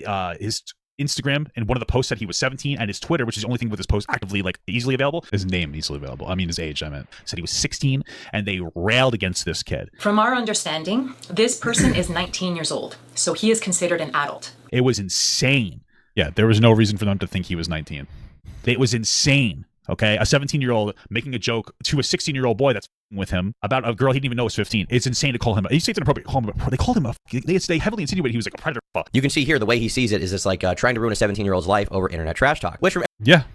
Instagram and one of the posts said he was 17, and his Twitter, which is the only thing with his post actively like easily available, his name easily available. I mean his age, I meant. Said he was 16, and they railed against this kid. From our understanding, this person is 19 years old, so he is considered an adult. It was insane. Yeah, there was no reason for them to think he was 19. It was insane. Okay, a 17-year-old making a joke to a 16-year-old boy that's with him about a girl he didn't even know was 15. It's insane to call him. You say it's inappropriate. They called him they heavily insinuated he was like a predator. You can see here the way he sees it is this like trying to ruin a 17-year-old's life over internet trash talk, which from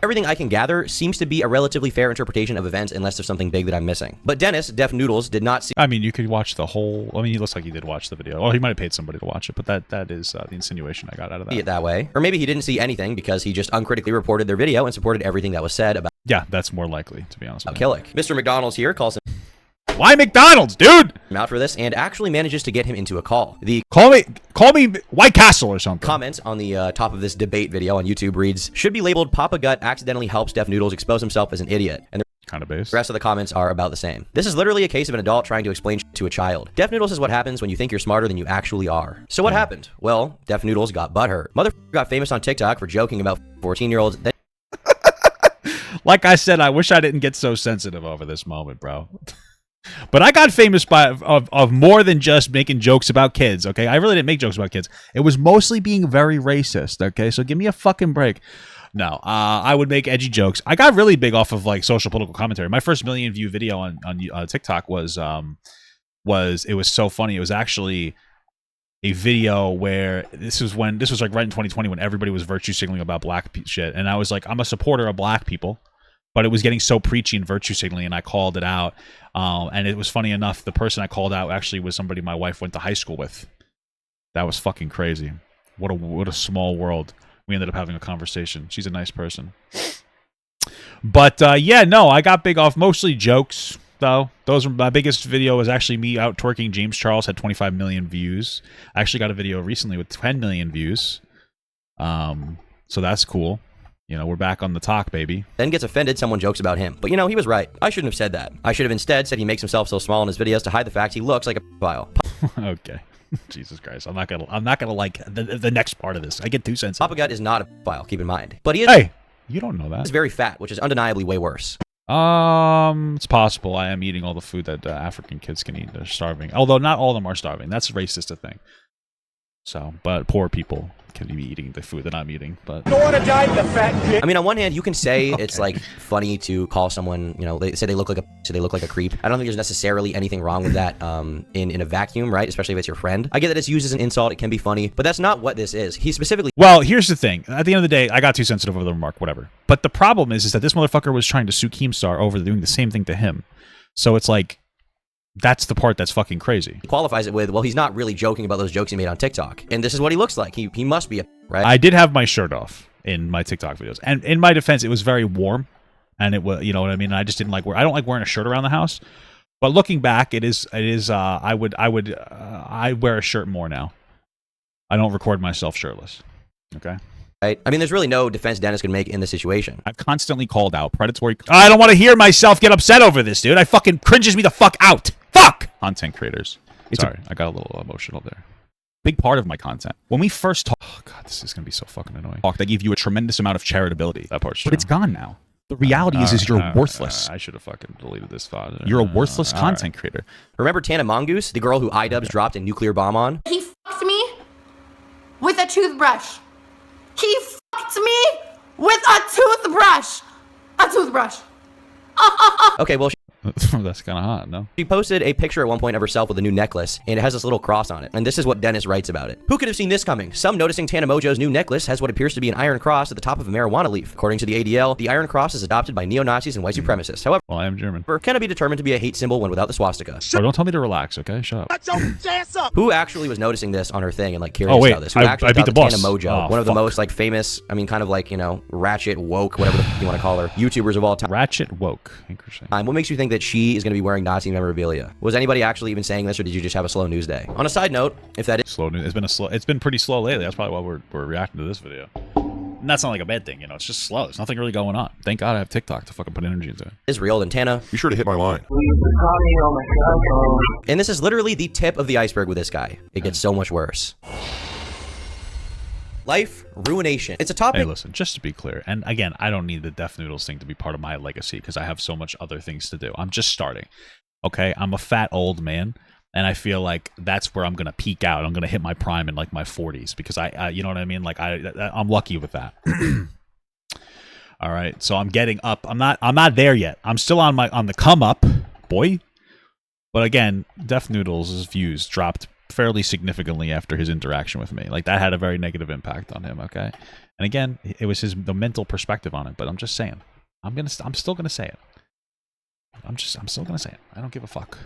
everything I can gather seems to be a relatively fair interpretation of events unless there's something big that I'm missing. But Dennis, Def Noodles, did not see. I mean, you could watch the whole. I mean, he looks like he did watch the video. Oh, he might have paid somebody to watch it, but that is the insinuation I got out of that. See it that way, or maybe he didn't see anything because he just uncritically reported their video and supported everything that was said about. Yeah, that's more likely, to be honest with you. Killick. Mr. McDonald's here calls him. Why McDonald's, dude? Out for this and actually manages to get him into a call. The call me White Castle or something. Comment on the top of this debate video on YouTube reads, "Should be labeled Papa Gut accidentally helps Def Noodles expose himself as an idiot." And kind of based. The rest of the comments are about the same. This is literally a case of an adult trying to explain to a child. Def Noodles is what happens when you think you're smarter than you actually are. So what happened? Well, Def Noodles got butthurt. Motherfucker got famous on TikTok for joking about 14-year-olds. Like I said, I wish I didn't get so sensitive over this moment, bro. But I got famous of more than just making jokes about kids, okay? I really didn't make jokes about kids. It was mostly being very racist, okay? So give me a fucking break. No, I would make edgy jokes. I got really big off of like social political commentary. My first million view video on TikTok was it was so funny. It was actually a video where this was like right in 2020 when everybody was virtue signaling about black shit, and I was like, I'm a supporter of black people, but it was getting so preachy and virtue signaling, and I called it out. And it was funny enough, the person I called out actually was somebody my wife went to high school with. That was fucking crazy. What a small world. We ended up having a conversation. She's a nice person. But yeah, no, I got big off mostly jokes, though. Those were my biggest video was actually me out twerking. James Charles had 25 million views. I actually got a video recently with 10 million views. So that's cool. You know, we're back on the talk, baby. Then gets offended someone jokes about him. But you know, he was right. I shouldn't have said that. I should have instead said he makes himself so small in his videos to hide the fact he looks like a pedophile. Okay. Jesus Christ. I'm not gonna like the next part of this. I get too sensitive. Papa Gut is not a pedophile, keep in mind. But he is Hey, you don't know that. He's very fat, which is undeniably way worse. It's possible. I am eating all the food that African kids can eat. They're starving. Although not all of them are starving. That's racist, I think. So, but poor people can be eating the food that I'm eating. But Don't want to die, you fat bitch. I mean, on one hand, you can say it's like funny to call someone, you know, they say they look like a creep. I don't think there's necessarily anything wrong with that in a vacuum, right? Especially if it's your friend. I get that it's used as an insult. It can be funny, but that's not what this is. He specifically. Well, here's the thing. At the end of the day, I got too sensitive over the remark, whatever. But the problem is that this motherfucker was trying to sue Keemstar over doing the same thing to him. So it's like, that's the part that's fucking crazy. Qualifies it with, well, he's not really joking about those jokes he made on TikTok. And this is what he looks like. He must be right? I did have my shirt off in my TikTok videos. And in my defense, it was very warm. And it was, you know what I mean? I just didn't like I don't like wearing a shirt around the house. But looking back, I wear a shirt more now. I don't record myself shirtless. Okay? Right? I mean, there's really no defense Dennis could make in this situation. I've constantly called out predatory. I don't want to hear myself get upset over this, dude. I fucking cringes me the fuck out. Fuck! Content creators. Sorry, I got a little emotional there. Big part of my content. When we first talked, oh god, this is gonna be so fucking annoying. They give you a tremendous amount of charitability. That part's true. But it's gone now. The reality is you're worthless. I should have fucking deleted this thought. You're a worthless content creator. Remember Tana Mongoose, the girl who iDubbbz dropped a nuclear bomb on? He fucked me with a toothbrush. He fucked me with a toothbrush. A toothbrush. Okay, well, that's kind of hot, no? She posted a picture at one point of herself with a new necklace, and it has this little cross on it. And this is what Dennis writes about it. Who could have seen this coming? Some noticing Tana Mojo's new necklace has what appears to be an iron cross at the top of a marijuana leaf. According to the ADL, the iron cross is adopted by neo-Nazis and white supremacists. However, well, I am German. Can it be determined to be a hate symbol when without the swastika? Oh, don't tell me to relax, okay? Shut up. Who actually was noticing this on her thing and like curious about this? Who actually I beat the boss. Tana Mojo, one of the most like famous, I mean, kind of like, you know, ratchet, woke, whatever the you want to call her, YouTubers of all time. Ratchet, woke. Interesting. What makes you think that she is going to be wearing Nazi memorabilia? Was anybody actually even saying this, or did you just have a slow news day? On a side note, if that is slow news, it's been pretty slow lately. That's probably why we're reacting to this video. And that's not like a bad thing, you know. It's just slow. There's nothing really going on. Thank God I have TikTok to fucking put energy into it. Is real, then Tana, be sure to hit my line. And this is literally the tip of the iceberg with this guy. It gets so much worse. Life ruination. It's a topic. Hey, listen, just to be clear, and again, I don't need the Def Noodles thing to be part of my legacy because I have so much other things to do. I'm just starting. Okay, I'm a fat old man, and I feel like that's where I'm gonna peak out. I'm gonna hit my prime in like my 40s because I you know what I mean? Like I'm lucky with that. All right, so I'm getting up. I'm not there yet. I'm still on the come up, boy. But again, Def Noodles' views dropped fairly significantly after his interaction with me. Like that had a very negative impact on him. Okay, and again, it was the mental perspective on it. But I'm just saying, I'm still gonna say it. I'm still gonna say it. I don't give a fuck.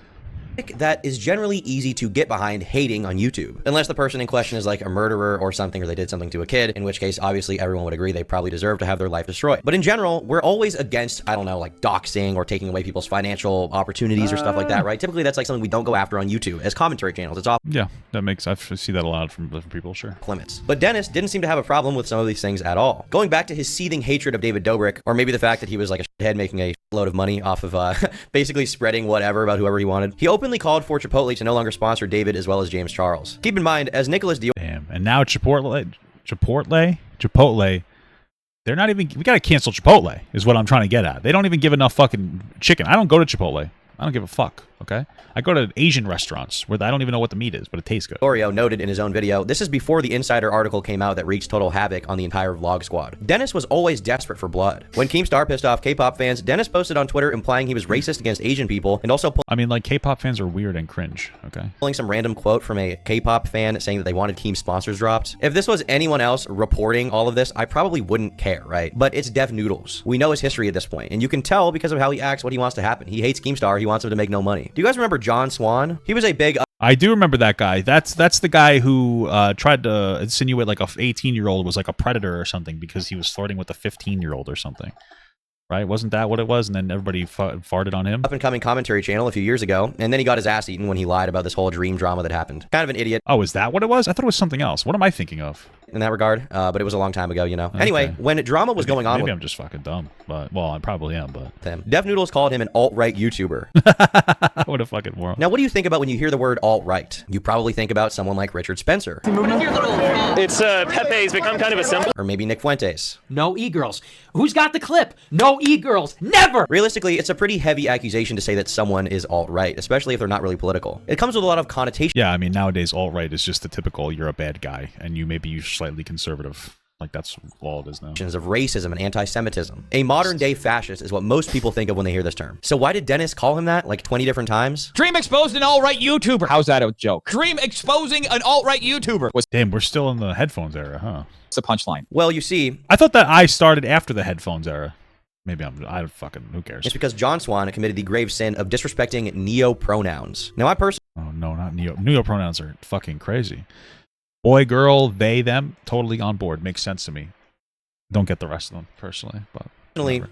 that is generally easy to get behind hating on YouTube. Unless the person in question is like a murderer or something, or they did something to a kid, in which case obviously everyone would agree they probably deserve to have their life destroyed. But in general, we're always against, I don't know, like doxing or taking away people's financial opportunities or stuff like that, right? Typically that's like something we don't go after on YouTube as commentary channels. It's off. Yeah, that makes, I see that a lot from different people, sure. Limits. But Dennis didn't seem to have a problem with some of these things at all. Going back to his seething hatred of David Dobrik, or maybe the fact that he was like a shithead making a load of money off of basically spreading whatever about whoever he wanted, he openly called for Chipotle to no longer sponsor David as well as James Charles. Keep in mind, as Nicholas Dior— Damn, and now Chipotle, they're not even, we gotta cancel Chipotle, is what I'm trying to get at. They don't even give enough fucking chicken. I don't go to Chipotle. I don't give a fuck, okay? I go to Asian restaurants where I don't even know what the meat is, but it tastes good. Oreo noted in his own video, this is before the Insider article came out that wreaked total havoc on the entire vlog squad. Dennis was always desperate for blood. When Keemstar pissed off K-pop fans, Dennis posted on Twitter implying he was racist against Asian people and also I mean, like, K-pop fans are weird and cringe, okay? pulling some random quote from a K-pop fan saying that they wanted Keem sponsors dropped. If this was anyone else reporting all of this, I probably wouldn't care, right? But it's Def Noodles. We know his history at this point, and you can tell because of how he acts what he wants to happen. He hates Keemstar. He wants him to make no money. Do you guys remember John Swan? He was a big— I do remember that guy. That's the guy who tried to insinuate like a 18-year-old was like a predator or something because he was flirting with a 15-year-old or something. Right? Wasn't that what it was? And then everybody farted on him? Up-and-coming commentary channel a few years ago, and then he got his ass eaten when he lied about this whole dream drama that happened. Kind of an idiot. Oh, is that what it was? I thought it was something else. What am I thinking of? In that regard, but it was a long time ago, you know. Okay. Anyway, when drama was going on— Maybe I'm just fucking dumb, but, well, I probably am, but... Def Noodles called him an alt-right YouTuber. What a fucking moron. Now, what do you think about when you hear the word alt-right? You probably think about someone like Richard Spencer. It's Pepe's become kind of a symbol. Or maybe Nick Fuentes. No e-girls. Who's got the clip? No e-girls. Never! Realistically, it's a pretty heavy accusation to say that someone is alt-right, especially if they're not really political. It comes with a lot of connotation. Yeah, I mean, nowadays, alt-right is just the typical, you're a bad guy, and you maybe you're slightly conservative. Like, that's all it is now. Of racism and anti-Semitism. A modern-day fascist is what most people think of when they hear this term. So why did Dennis call him that like 20 different times? Dream exposed an alt-right YouTuber. How's that a joke? Dream exposing an alt-right YouTuber. Damn, we're still in the headphones era, huh? It's a punchline. Well, you see— I thought that I started after the headphones era. Maybe I fucking, who cares? It's because John Swan committed the grave sin of disrespecting neo-pronouns. Now, I personally— Oh, no, not neo. Neo-pronouns are fucking crazy. Boy, girl, they, them, totally on board. Makes sense to me. Don't get the rest of them, personally, but...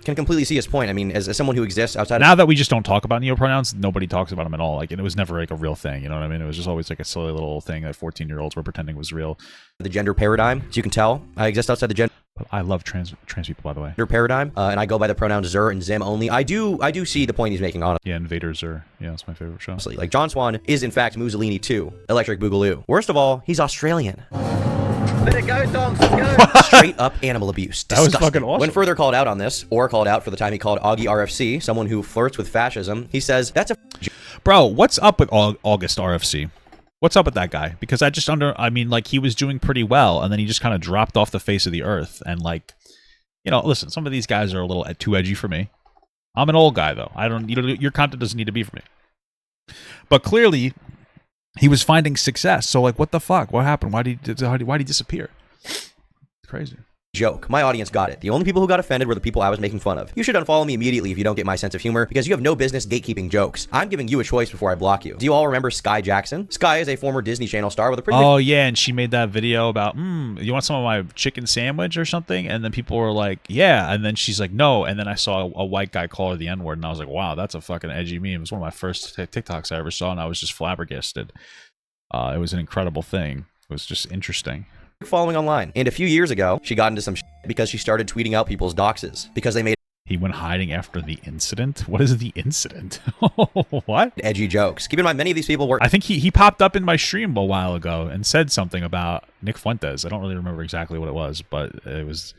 can completely see his point. I mean, as someone who exists outside now that we just don't talk about neo-pronouns, nobody talks about them at all. Like, and it was never like a real thing, you know what I mean? It was just always like a silly little thing that 14-year-olds were pretending was real. The gender paradigm, as you can tell, I exist outside the gender. But I love trans people, by the way. Gender paradigm, and I go by the pronouns Zer and Zim only. I do see the point he's making on it. Yeah, Invader Zer. Yeah, that's my favorite show. Like, John Swan is in fact Mussolini too. Electric Boogaloo. Worst of all, he's Australian. Let it go, dogs, go. Straight up animal abuse. Disgusting. That was fucking awesome. When further called out on this, or called out for the time he called Augie RFC, someone who flirts with fascism, he says, that's a... Bro, what's up with August RFC? What's up with that guy? Because I mean, like, he was doing pretty well, and then he just kind of dropped off the face of the earth, and like, you know, listen, some of these guys are a little too edgy for me. I'm an old guy, though. Your content doesn't need to be for me. But clearly, he was finding success. So, like, what the fuck? What happened? Why did he disappear? It's crazy. Joke. My audience got it. The only people who got offended were the people I was making fun of. You should unfollow me immediately if you don't get my sense of humor, because you have no business gatekeeping jokes. I'm giving you a choice before I block you. Do you all remember Sky Jackson? Sky is a former Disney Channel star with a pretty Oh, yeah, and she made that video about, you want some of my chicken sandwich or something? And then people were like, yeah. And then she's like, no. And then I saw a white guy call her the N-word, and I was like, wow, that's a fucking edgy meme. It was one of my first TikToks I ever saw, and I was just flabbergasted. It was an incredible thing. It was just interesting. Following online. And a few years ago, she got into some shit because she started tweeting out people's doxes because they made— He went hiding after the incident? What is the incident? What? Edgy jokes. Keep in mind, many of these people were— I think he popped up in my stream a while ago and said something about Nick Fuentes. I don't really remember exactly what it was, but it was...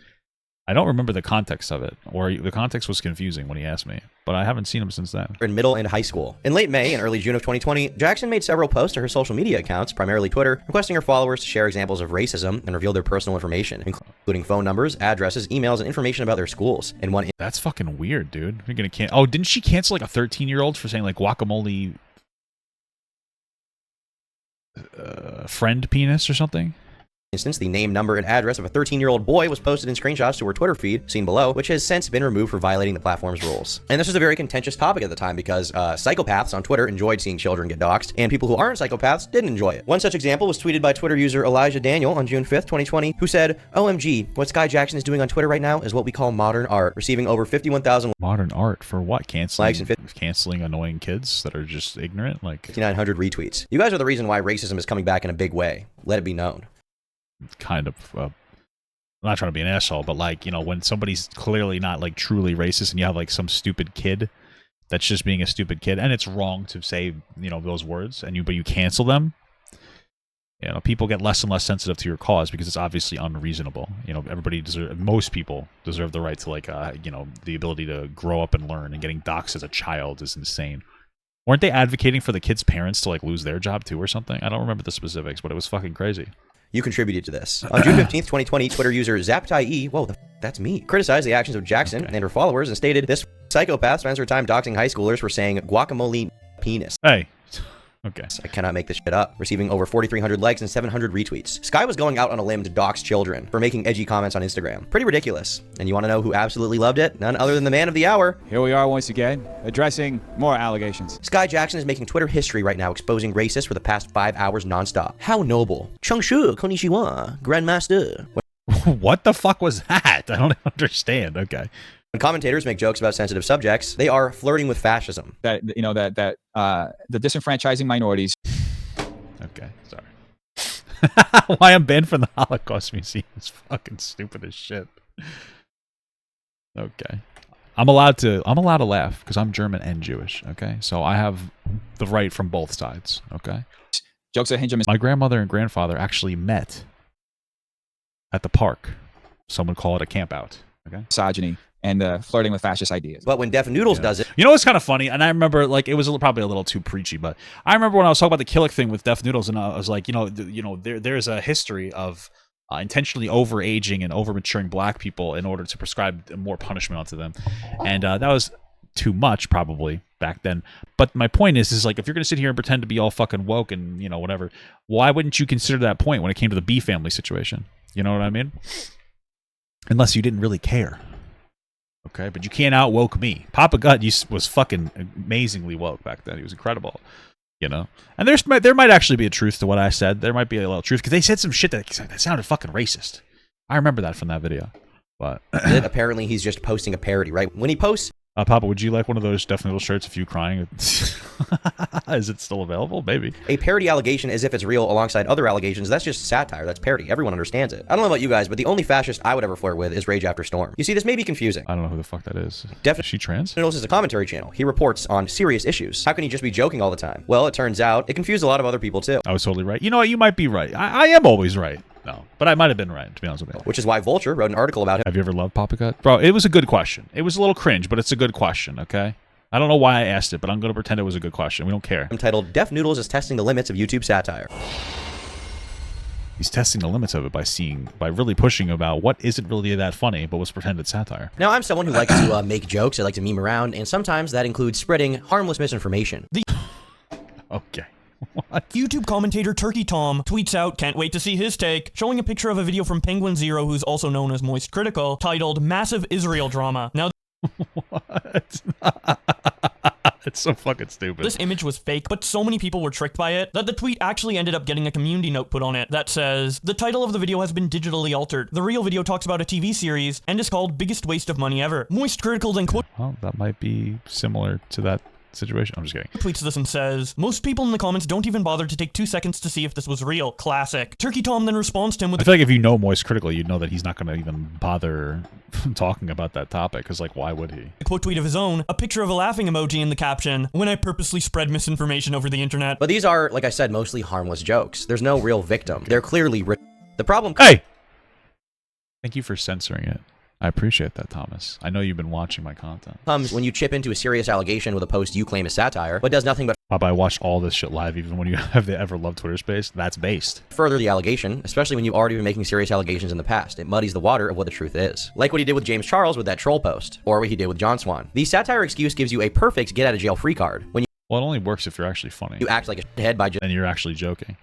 I don't remember the context of it, or the context was confusing when he asked me, but I haven't seen him since then. In middle and high school. In late May and early June of 2020, Jackson made several posts to her social media accounts, primarily Twitter, requesting her followers to share examples of racism and reveal their personal information, including phone numbers, addresses, emails, and information about their schools. And one— That's fucking weird, dude. You're gonna cancel— Oh, didn't she cancel like a 13-year-old for saying like guacamole friend penis or something? instance, the name, number, and address of a 13-year-old boy was posted in screenshots to her Twitter feed, seen below, which has since been removed for violating the platform's rules. And this was a very contentious topic at the time because psychopaths on Twitter enjoyed seeing children get doxxed, and people who aren't psychopaths didn't enjoy it. One such example was tweeted by Twitter user Elijah Daniel on June 5th, 2020, who said, "OMG, what Sky Jackson is doing on Twitter right now is what we call modern art, receiving over 51,000 modern art for what? Canceling, likes and canceling annoying kids that are just ignorant? Like 5,900 retweets. You guys are the reason why racism is coming back in a big way. Let it be known." Kind of, I'm not trying to be an asshole, but like, you know, when somebody's clearly not like truly racist and you have like some stupid kid that's just being a stupid kid, and it's wrong to say, you know, those words, and but you cancel them, you know, people get less and less sensitive to your cause because it's obviously unreasonable. You know, most people deserve the right to like, you know, the ability to grow up and learn, and getting doxxed as a child is insane. Weren't they advocating for the kids' parents to like lose their job too or something? I don't remember the specifics, but it was fucking crazy. You contributed to this. On June 15th, 2020, Twitter user ZapTie, whoa, that's me, criticized the actions of Jackson and her followers and stated, "This psychopath spends her time doxing high schoolers for saying guacamole penis." Hey. Okay. I cannot make this shit up. Receiving over 4,300 likes and 700 retweets. Sky was going out on a limb to dox children for making edgy comments on Instagram. Pretty ridiculous. And you want to know who absolutely loved it? None other than the man of the hour. Here we are once again, addressing more allegations. Sky Jackson is making Twitter history right now, exposing racists for the past 5 hours nonstop. How noble. Chungshu, konnichiwa, grandmaster. What the fuck was that? I don't understand. Okay. When commentators make jokes about sensitive subjects, they are flirting with fascism. That, you know, the disenfranchising minorities. Okay, sorry. Why I'm banned from the Holocaust Museum is fucking stupid as shit. Okay. I'm allowed to laugh because I'm German and Jewish, okay? So I have the right from both sides, okay? Jokes that hinge on my grandmother and grandfather actually met at the park. Some would call it a camp out, okay? Misogyny and flirting with fascist ideas. But when Def Noodles does it... You know what's kind of funny? And I remember, like, it was probably a little too preachy, but I remember when I was talking about the Killick thing with Def Noodles, and I was like, there's a history of intentionally overaging and overmaturing black people in order to prescribe more punishment onto them. And that was too much, probably, back then. But my point is like, if you're going to sit here and pretend to be all fucking woke and, you know, whatever, why wouldn't you consider that point when it came to the B family situation? You know what I mean? Unless you didn't really care. Okay, but you can't out-woke me. Papa Gut was fucking amazingly woke back then. He was incredible, you know? And there might actually be a truth to what I said. There might be a little truth, because they said some shit that sounded fucking racist. I remember that from that video. But apparently he's just posting a parody, right? When he posts... Papa, would you like one of those Def Noodle shirts if you crying? Is it still available? Maybe. A parody allegation as if it's real alongside other allegations, that's just satire. That's parody. Everyone understands it. I don't know about you guys, but the only fascist I would ever flirt with is Rage After Storm. You see, this may be confusing. I don't know who the fuck that is. Is she trans? Noodles is a commentary channel. He reports on serious issues. How can he just be joking all the time? Well, it turns out it confused a lot of other people too. I was totally right. You know what? You might be right. I am always right. No, but I might have been right, to be honest with you. Which is why Vulture wrote an article about him. Have you ever loved Papa Gut? Bro, it was a good question. It was a little cringe, but it's a good question, okay? I don't know why I asked it, but I'm going to pretend it was a good question. We don't care. Entitled, Def Noodles is testing the limits of YouTube satire. He's testing the limits of it by really pushing about what isn't really that funny, but was pretended satire. Now, I'm someone who likes to make jokes. I like to meme around, and sometimes that includes spreading harmless misinformation. Okay. What? YouTube commentator Turkey Tom tweets out, can't wait to see his take, showing a picture of a video from Penguin Zero, who's also known as Moist Critical, titled Massive Israel Drama. Now, what? It's so fucking stupid. This image was fake, but so many people were tricked by it that the tweet actually ended up getting a community note put on it that says, the title of the video has been digitally altered. The real video talks about a TV series and is called Biggest Waste of Money Ever. Moist Critical then quote... Well, that might be similar to that situation. I'm just kidding. Tweets this and says, most people in the comments don't even bother to take 2 seconds to see if this was real. Classic. Turkey Tom then responds to him with... I feel like if you know Moist Critical, you'd know that he's not going to even bother talking about that topic, because, like, why would he? A quote tweet of his own, a picture of a laughing emoji in the caption, when I purposely spread misinformation over the internet. But these are, like I said, mostly harmless jokes. There's no real victim. They're clearly... The problem... Hey! Thank you for censoring it. I appreciate that, Thomas. I know you've been watching my content. Comes when you chip into a serious allegation with a post you claim is satire, but does nothing but... Papa, I watched all this shit live, even when you have the Ever Loved Twitter space. That's based. Further the allegation, especially when you've already been making serious allegations in the past. It muddies the water of what the truth is. Like what he did with James Charles with that troll post, or what he did with John Swan. The satire excuse gives you a perfect get-out-of-jail-free card. When you Well, it only works if you're actually funny. You act like a shithead by just... And you're actually joking.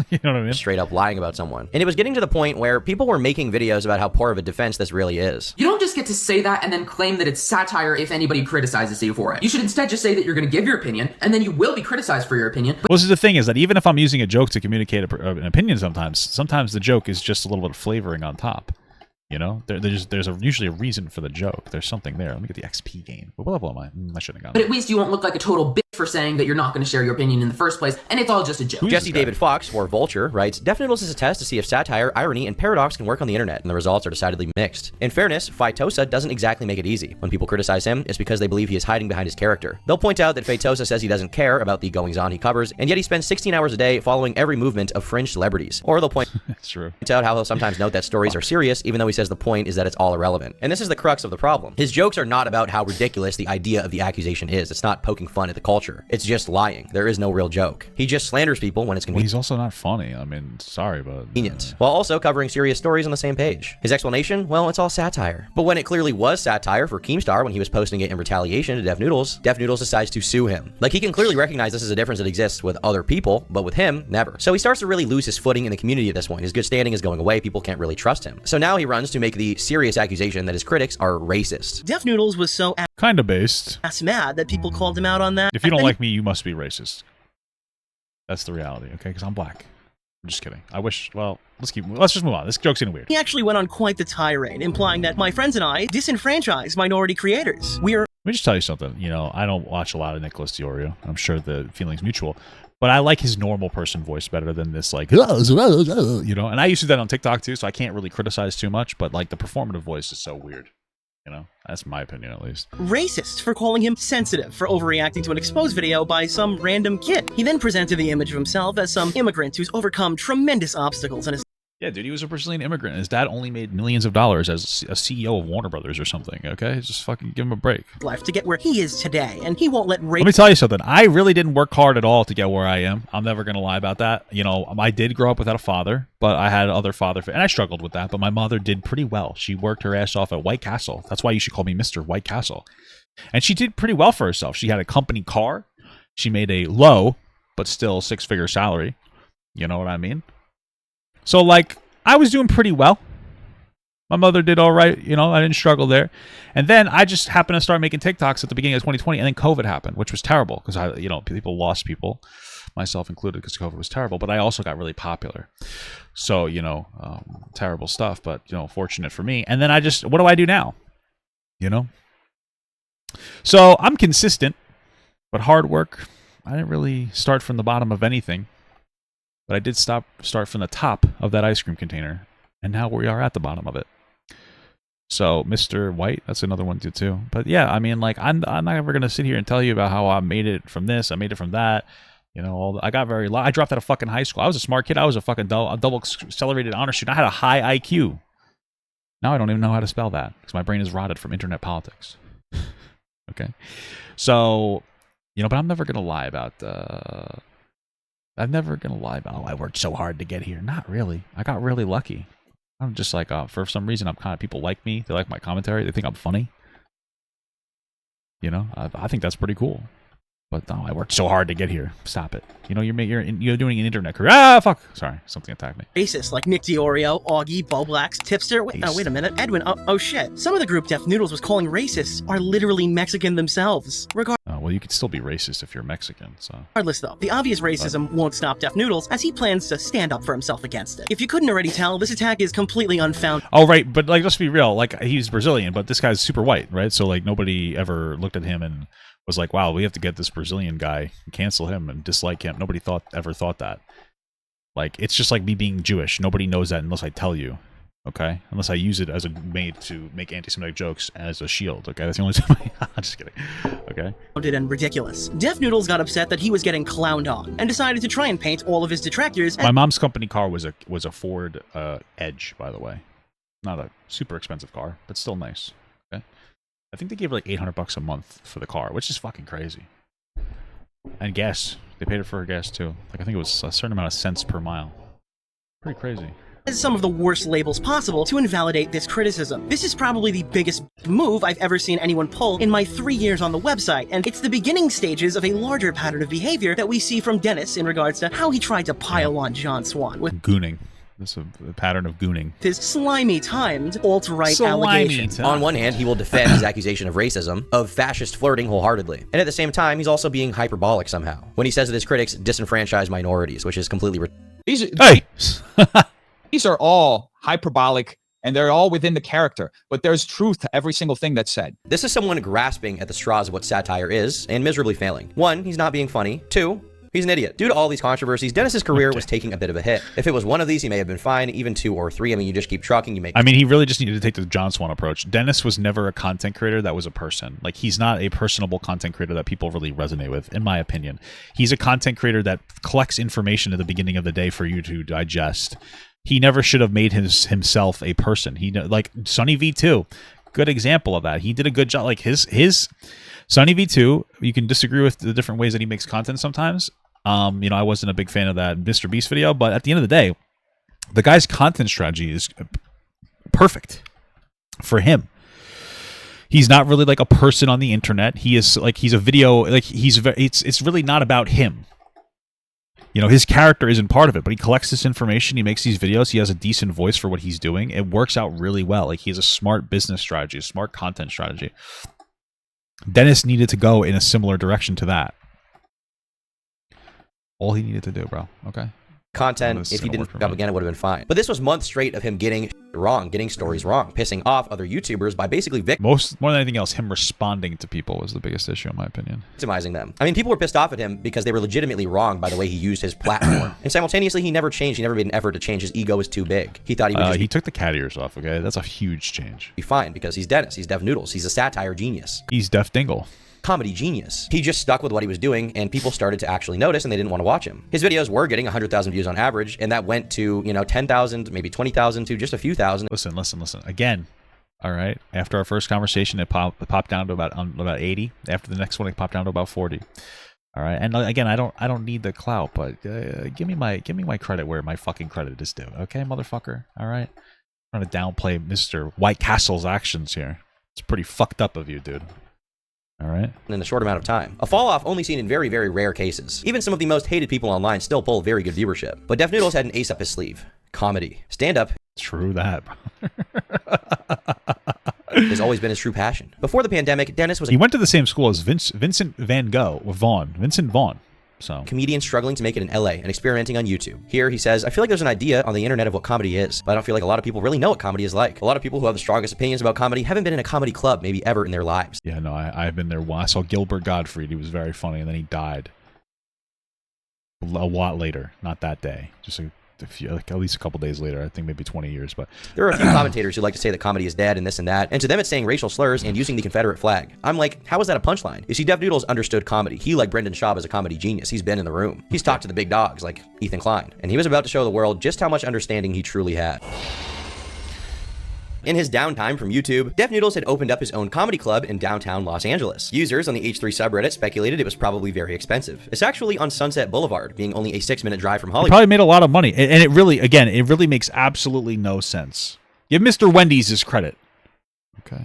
You know what I mean? Straight up lying about someone. And it was getting to the point where people were making videos about how poor of a defense this really is. You don't just get to say that and then claim that it's satire if anybody criticizes you for it. You should instead just say that you're going to give your opinion, and then you will be criticized for your opinion. Well, this is the thing, is that even if I'm using a joke to communicate an opinion sometimes the joke is just a little bit of flavoring on top. You know, there's usually a reason for the joke. There's something there. Let me get the XP gain. What level am I? I shouldn't have But gone. at least you won't look like a total bitch for saying that you're not going to share your opinion in the first place, and it's all just a joke. Jesse David Fox, or Vulture, writes, Def Noodles is a test to see if satire, irony, and paradox can work on the internet, and the results are decidedly mixed. In fairness, Phytosa doesn't exactly make it easy. When people criticize him, it's because they believe he is hiding behind his character. They'll point out that Phytosa says he doesn't care about the goings-on he covers, and yet he spends 16 hours a day following every movement of fringe celebrities. Or they'll point out how he'll sometimes note that stories are serious, even though he says the point is that it's all irrelevant. And this is the crux of the problem. His jokes are not about how ridiculous the idea of the accusation is. It's not poking fun at the culture. It's just lying. There is no real joke. He just slanders people when it's convenient. Well, he's also not funny. I mean, sorry, but... While also covering serious stories on the same page. His explanation? Well, it's all satire. But when it clearly was satire for Keemstar when he was posting it in retaliation to Def Noodles decides to sue him. Like, he can clearly recognize this is a difference that exists with other people, but with him, never. So he starts to really lose his footing in the community at this point. His good standing is going away. People can't really trust him. So now he runs to make the serious accusation that his critics are racist. Def Noodles was so kind of based. mad that people called him out on that. If you don't like me, you must be racist. That's the reality, okay? Because I'm black. I'm just kidding. I wish, well, let's just move on. This joke's getting weird. He actually went on quite the tirade, implying that my friends and I disenfranchise minority creators. Let me just tell you something. You know, I don't watch a lot of Nicholas Diorio. I'm sure the feeling's mutual. But I like his normal person voice better than this, like, you know? And I used to do that on TikTok, too, so I can't really criticize too much. But, like, the performative voice is so weird. You know? That's my opinion, at least. Racist for calling him sensitive for overreacting to an exposed video by some random kid. He then presented the image of himself as some immigrant who's overcome tremendous obstacles and is... Yeah, dude, he was a Brazilian immigrant. His dad only made millions of dollars as a CEO of Warner Brothers or something, okay? Just fucking give him a break. ...life to get where he is today, and he won't let race... Let me tell you something. I really didn't work hard at all to get where I am. I'm never going to lie about that. You know, I did grow up without a father, but I had other and I struggled with that, but my mother did pretty well. She worked her ass off at White Castle. That's why you should call me Mr. White Castle. And she did pretty well for herself. She had a company car. She made a low, but still six-figure salary. You know what I mean? So, like... I was doing pretty well. My mother did all right. You know, I didn't struggle there. And then I just happened to start making TikToks at the beginning of 2020, and then COVID happened, which was terrible because people lost people, myself included, because COVID was terrible. But I also got really popular. So, you know, terrible stuff, but, you know, fortunate for me. And then what do I do now? You know? So I'm consistent, but hard work. I didn't really start from the bottom of anything. But I did start from the top of that ice cream container, and now we are at the bottom of it. So, Mr. White, that's another one too. But yeah, I mean, like, I'm not ever gonna sit here and tell you about how I made it from this, I made it from that. You know, I got very low. I dropped out of fucking high school. I was a smart kid. I was a fucking double accelerated honor student. I had a high IQ. Now I don't even know how to spell that because my brain is rotted from internet politics. Okay, so you know, but I'm never gonna lie about. I'm never going to lie about, oh, I worked so hard to get here. Not really. I got really lucky. I'm just like, for some reason, people like me. They like my commentary. They think I'm funny. You know, I think that's pretty cool. But no, I worked so hard to get here. Stop it. You know, you're doing an internet career. Ah, fuck. Sorry, something attacked me. Racist like Nick Diorio, Augie, Boblax, Tipster. Wait a minute. Edwin. Oh shit. Some of the group Def Noodles was calling racists are literally Mexican themselves. Well, you could still be racist if you're Mexican, so... Regardless, though, the obvious racism won't stop Def Noodles, as he plans to stand up for himself against it. If you couldn't already tell, this attack is completely unfounded. Oh, right, but, like, let's be real. Like, he's Brazilian, but this guy's super white, right? So, like, nobody ever looked at him and was like, wow, we have to get this Brazilian guy, cancel him, and dislike him. Nobody ever thought that. Like, it's just like me being Jewish. Nobody knows that unless I tell you. Okay, unless I use it as to make anti-Semitic jokes as a shield. Okay, that's the only time. I'm just kidding. Okay. And ridiculous. Def Noodles got upset that he was getting clowned on and decided to try and paint all of his detractors. My mom's company car was a Ford Edge, by the way. Not a super expensive car, but still nice. Okay. I think they gave her like $800 a month for the car, which is fucking crazy. And gas. They paid her for her gas too. Like I think it was a certain amount of cents per mile. Pretty crazy. some of the worst labels possible to invalidate this criticism. This is probably the biggest move I've ever seen anyone pull in my 3 years on the website, and it's the beginning stages of a larger pattern of behavior that we see from Dennis in regards to how he tried to pile on John Swan with gooning. This is a pattern of gooning. his slimy timed alt-right allegations. On one hand, he will defend his accusation of racism, of fascist flirting wholeheartedly. And at the same time, he's also being hyperbolic somehow when he says that his critics disenfranchise minorities, which is completely These are all hyperbolic, and they're all within the character, but there's truth to every single thing that's said. This is someone grasping at the straws of what satire is, and miserably failing. 1, he's not being funny. 2, he's an idiot. Due to all these controversies, Dennis's career was taking a bit of a hit. If it was one of these, he may have been fine. Even 2 or 3, I mean, you just keep trucking, you make... I mean, he really just needed to take the John Swan approach. Dennis was never a content creator that was a person. Like, he's not a personable content creator that people really resonate with, in my opinion. He's a content creator that collects information at the beginning of the day for you to digest. He never should have made himself a person. Like Sonny V2, good example of that. He did a good job. Like his Sonny V2, you can disagree with the different ways that he makes content sometimes. I wasn't a big fan of that Mr. Beast video, but at the end of the day, the guy's content strategy is perfect for him. He's not really like a person on the internet. He's a video, like it's really not about him. His character isn't part of it, but he collects this information. He makes these videos. He has a decent voice for what he's doing. It works out really well. Like, he has a smart business strategy, a smart content strategy. Dennis needed to go in a similar direction to that. All he needed to do, bro. Okay. Content, if he didn't fuck up again, it would have been fine. But this was months straight of him getting wrong, getting stories wrong, pissing off other YouTubers by basically more than anything else, him responding to people was the biggest issue, in my opinion. Victimizing them. I mean, people were pissed off at him because they were legitimately wrong by the way he used his platform. And simultaneously, he never changed. He never made an effort to change. His ego was too big. He thought he would he took the cat ears off, okay? That's a huge change. Be fine because he's Dennis. He's Dev Noodles. He's a satire genius. He's Def Dingle. Comedy genius. He just stuck with what he was doing, and people started to actually notice, and they didn't want to watch him. His videos were getting 100,000 views on average, and that went to 10,000, maybe 20,000 to just a few thousand. Listen. Again, all right. After our first conversation, it popped down to about 80. After the next one, it popped down to about 40. All right. And again, I don't need the clout, but give me my credit where my fucking credit is due. Okay, motherfucker. All right. I'm trying to downplay Mr. White Castle's actions here. It's pretty fucked up of you, dude. All right. In a short amount of time. A fall off only seen in very, very rare cases. Even some of the most hated people online still pull very good viewership. But Def Noodles had an ace up his sleeve. Comedy. Stand-up. True that. Has always been his true passion. Before the pandemic, Dennis was he went to the same school as Vincent Vaughn. So, comedian struggling to make it in LA and experimenting on YouTube. Here he says, I feel like there's an idea on the internet of what comedy is, but I don't feel like a lot of people really know what comedy is like. A lot of people who have the strongest opinions about comedy haven't been in a comedy club maybe ever in their lives. Yeah, no, I've been there once. I saw Gilbert Gottfried. He was very funny, and then he died a lot later. Not that day. Just at least a couple days later. I think maybe 20 years. But there are a few commentators who like to say that comedy is dead and this and that, and to them it's saying racial slurs and using the Confederate flag. I'm like, how is that a punchline? You see, Dev Noodles understood comedy. He, like Brendan Schaub, is a comedy genius. He's been in the room. He's talked to the big dogs like Ethan Klein, and he was about to show the world just how much understanding he truly had. In his downtime from YouTube, Def Noodles had opened up his own comedy club in downtown Los Angeles. Users on the H3 subreddit speculated it was probably very expensive. It's actually on Sunset Boulevard, being only a 6-minute drive from Hollywood. He probably made a lot of money, and it really makes absolutely no sense. Give Mr. Wendy's his credit. Okay.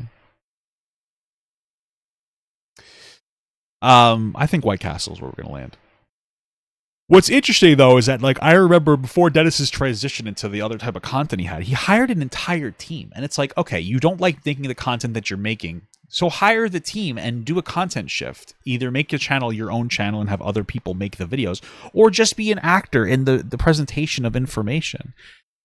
I think White Castle is where we're gonna land. What's interesting, though, is that, like, I remember before Dennis's transition into the other type of content he hired an entire team. And it's like, okay, you don't like making the content that you're making, so hire the team and do a content shift. Either make your channel your own channel and have other people make the videos, or just be an actor in the presentation of information.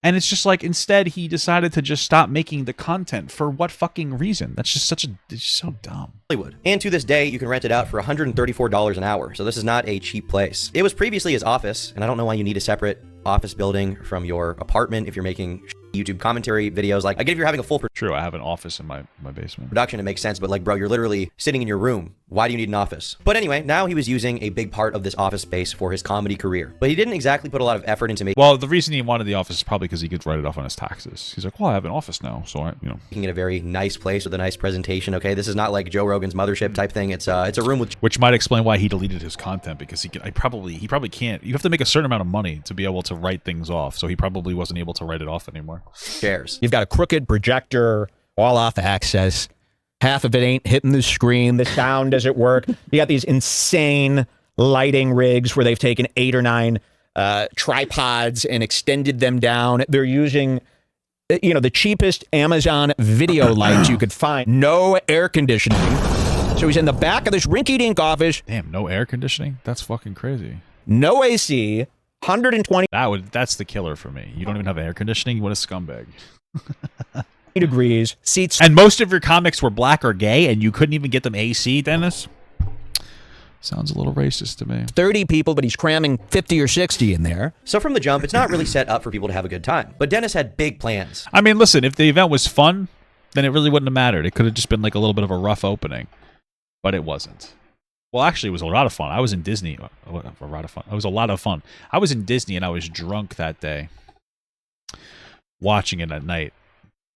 And it's just like, instead, he decided to just stop making the content. For what fucking reason? That's just it's so dumb. Hollywood. And to this day, you can rent it out for $134 an hour. So this is not a cheap place. It was previously his office, and I don't know why you need a separate office building from your apartment if you're making YouTube commentary videos. Like, I get if you're having a full True, I have an office in my basement. production, it makes sense, but like, bro, you're literally sitting in your room. Why do you need an office? But anyway, now he was using a big part of this office space for his comedy career. But he didn't exactly put a lot of effort into making Well, the reason he wanted the office is probably because he could write it off on his taxes. He's like, well, I have an office now, so making it a very nice place with a nice presentation. Okay, this is not like Joe Rogan's mothership type thing. It's a room with which might explain why he deleted his content, because he probably can't. You have to make a certain amount of money to be able to write things off, so he probably wasn't able to write it off anymore. chairs. You've got a crooked projector, all off access. Half of it ain't hitting the screen. The sound doesn't work. You got these insane lighting rigs where they've taken 8 or 9 tripods and extended them down. They're using, the cheapest Amazon video lights you could find. No air conditioning. So he's in the back of this rinky-dink office. Damn, no air conditioning? That's fucking crazy. No AC. 120 that's the killer for me. You don't even have air conditioning. What a scumbag. degrees, seats. And most of your comics were black or gay, and you couldn't even get them AC, Dennis? Sounds a little racist to me. 30 people, but he's cramming 50 or 60 in there. So from the jump, it's not really set up for people to have a good time. But Dennis had big plans. I mean, listen, if the event was fun, then it really wouldn't have mattered. It could have just been like a little bit of a rough opening. But it wasn't. Well, actually, it was a lot of fun. I was in Disney. A lot of fun. It was a lot of fun. I was in Disney, and I was drunk that day, watching it at night.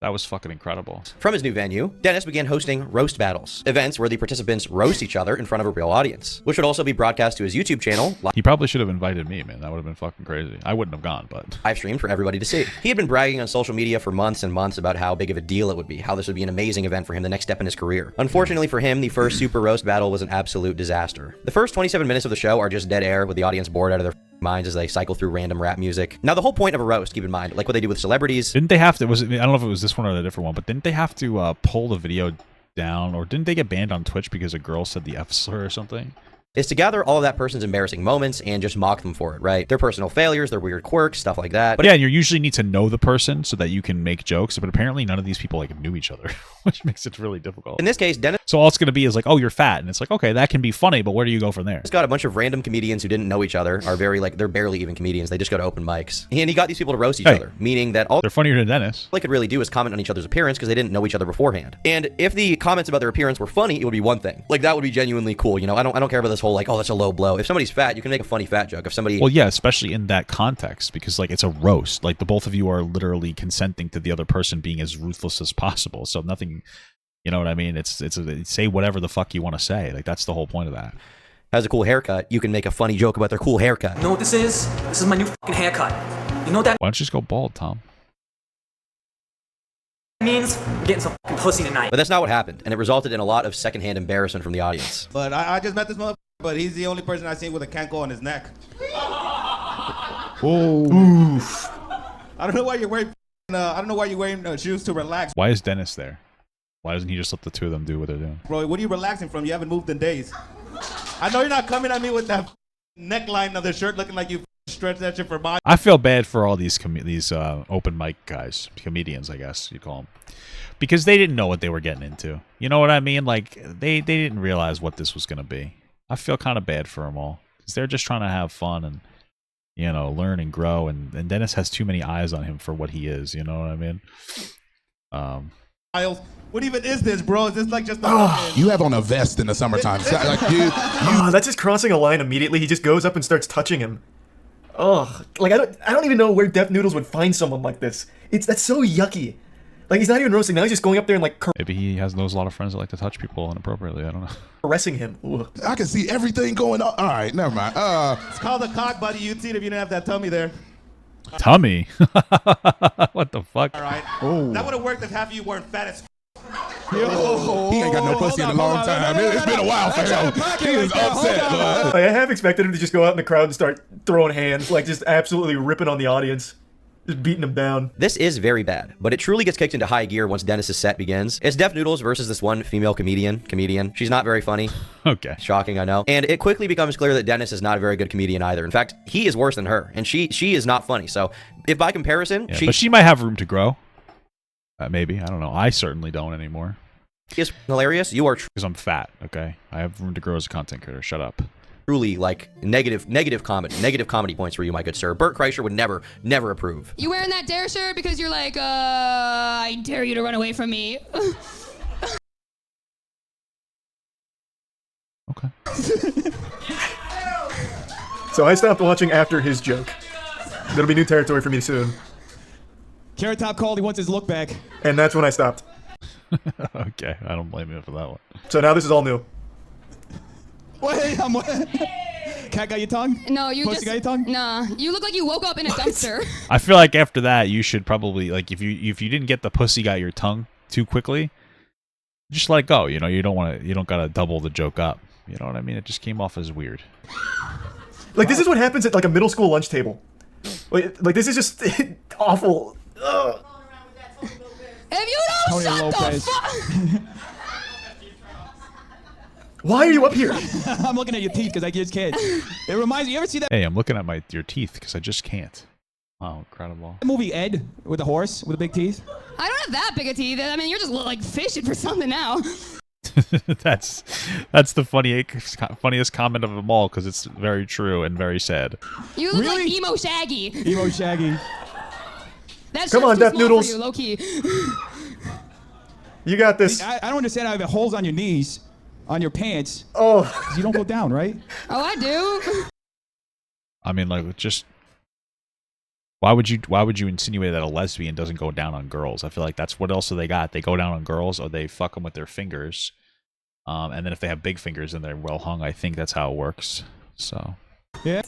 That was fucking incredible. From his new venue, Dennis began hosting roast battles, events where the participants roast each other in front of a real audience, which would also be broadcast to his YouTube channel. He probably should have invited me, man. That would have been fucking crazy. I wouldn't have gone, but live streamed for everybody to see. He had been bragging on social media for months and months about how big of a deal it would be, how this would be an amazing event for him, the next step in his career. Unfortunately for him, the first super roast battle was an absolute disaster. The first 27 minutes of the show are just dead air with the audience bored out of their minds as they cycle through random rap music. Now, the whole point of a roast, keep in mind, like what they do with celebrities. Didn't they have to, I don't know if it was this one or a different one, but didn't they have to pull the video down, or didn't they get banned on Twitch because a girl said the F slur or something? Is to gather all of that person's embarrassing moments and just mock them for it, right? Their personal failures, their weird quirks, stuff like that. But yeah, and you usually need to know the person so that you can make jokes, but apparently none of these people like knew each other, which makes it really difficult. In this case, Dennis... So all it's going to be is like, oh, you're fat. And it's like, okay, that can be funny, but where do you go from there? It's got a bunch of random comedians who didn't know each other, are very like, they're barely even comedians. They just go to open mics. And he got these people to roast each other, meaning that all they're funnier than Dennis. All they could really do is comment on each other's appearance because they didn't know each other beforehand. And if the comments about their appearance were funny, it would be one thing. Like, that would be genuinely cool. I don't care about this whole like, oh, that's a low blow. If somebody's fat, you can make a funny fat joke. If somebody... Well, yeah, especially in that context, because like it's a roast. Like the both of you are literally consenting to the other person being as ruthless as possible. So nothing, you know what I mean? It's say whatever the fuck you want to say. Like that's the whole point of that. Has a cool haircut, you can make a funny joke about their cool haircut. You know what this is? This is my new fucking haircut. You know what that Why don't you just go bald, Tom? means? I'm getting some fucking pussy tonight. But that's not what happened, and it resulted in a lot of secondhand embarrassment from the audience. But I just met this motherfucker, but he's the only person I've seen with a canco on his neck. Oh. Oof. I don't know why you're wearing shoes to relax. Why is Dennis there? Why doesn't he just let the two of them do what they're doing? Bro, what are you relaxing from? You haven't moved in days. I know you're not coming at me with that neckline of the shirt looking like you stretched that shit for my... I feel bad for all these open mic guys, comedians, I guess you call them, because they didn't know what they were getting into. You know what I mean? Like they didn't realize what this was going to be. I feel kind of bad for them all because they're just trying to have fun and learn and grow. And Dennis has too many eyes on him for what he is. You know what I mean? Miles, what even is this, bro? Is this like just You have on a vest in the summertime. That's just crossing a line immediately. He just goes up and starts touching him. Oh, like I don't even know where Deaf Noodles would find someone like this. That's so yucky. Like he's not even roasting. Now he's just going up there and like maybe he knows a lot of friends that like to touch people inappropriately. I don't know. Caressing him. Ugh. I can see everything going on. All right, never mind. It's called a cock, buddy. You'd see it if you didn't have that tummy there. Tummy? What the fuck? All right. Oh. That would have worked if half of you weren't fat as he ain't got no pussy in a long time. It's been a while for him. He is upset. Like, I have expected him to just go out in the crowd and start throwing hands, like just absolutely ripping on the audience. Just beating him down. This is very bad, but it truly gets kicked into high gear once Dennis's set begins. It's Deaf Noodles versus this one female comedian. She's not very funny. Okay. Shocking, I know. And it quickly becomes clear that Dennis is not a very good comedian either. In fact, he is worse than her, and she is not funny. So if by comparison, but she might have room to grow. Maybe. I don't know. I certainly don't anymore. She is hilarious. You are because I'm fat, okay? I have room to grow as a content creator. Shut up. truly like negative comedy points for you, my good sir. Bert Kreischer would never approve. You wearing that dare shirt because you're like, I dare you to run away from me. Okay. So I stopped watching after his joke. That'll be new territory for me soon. Carrot Top called, he wants his look back. And that's when I stopped. Okay, I don't blame you for that one. So now this is all new. Wait, Cat got your tongue? No, you Pussy just got your tongue? Nah, you look like you woke up in a dumpster. I feel like after that, you should probably, like, if you didn't get the pussy got your tongue too quickly, just let it go. You know, you don't gotta double the joke up. You know what I mean? It just came off as weird. Like, this is what happens at, like, a middle school lunch table. Like this is just awful. Ugh. If you don't shut the fuck... Why are you up here? I'm looking at your teeth because I just can't. It reminds me, you ever see that Hey, I'm looking at your teeth because I just can't. Wow, incredible. movie Ed with the horse with the big teeth? I don't have that big a teeth. I mean, you're just like fishing for something now. That's the funniest comment of them all because it's very true and very sad. You look like emo Shaggy. Emo Shaggy. That's Come on, Death Noodles. Low key. You got this. I don't understand how you have holes on your knees, on your pants. Oh. 'Cause you don't go down, right? Oh, I do. I mean, like, just why would you insinuate that a lesbian doesn't go down on girls? I feel like that's what else do they got? They go down on girls, or they fuck them with their fingers. And then if they have big fingers and they're well hung, I think that's how it works. So yeah.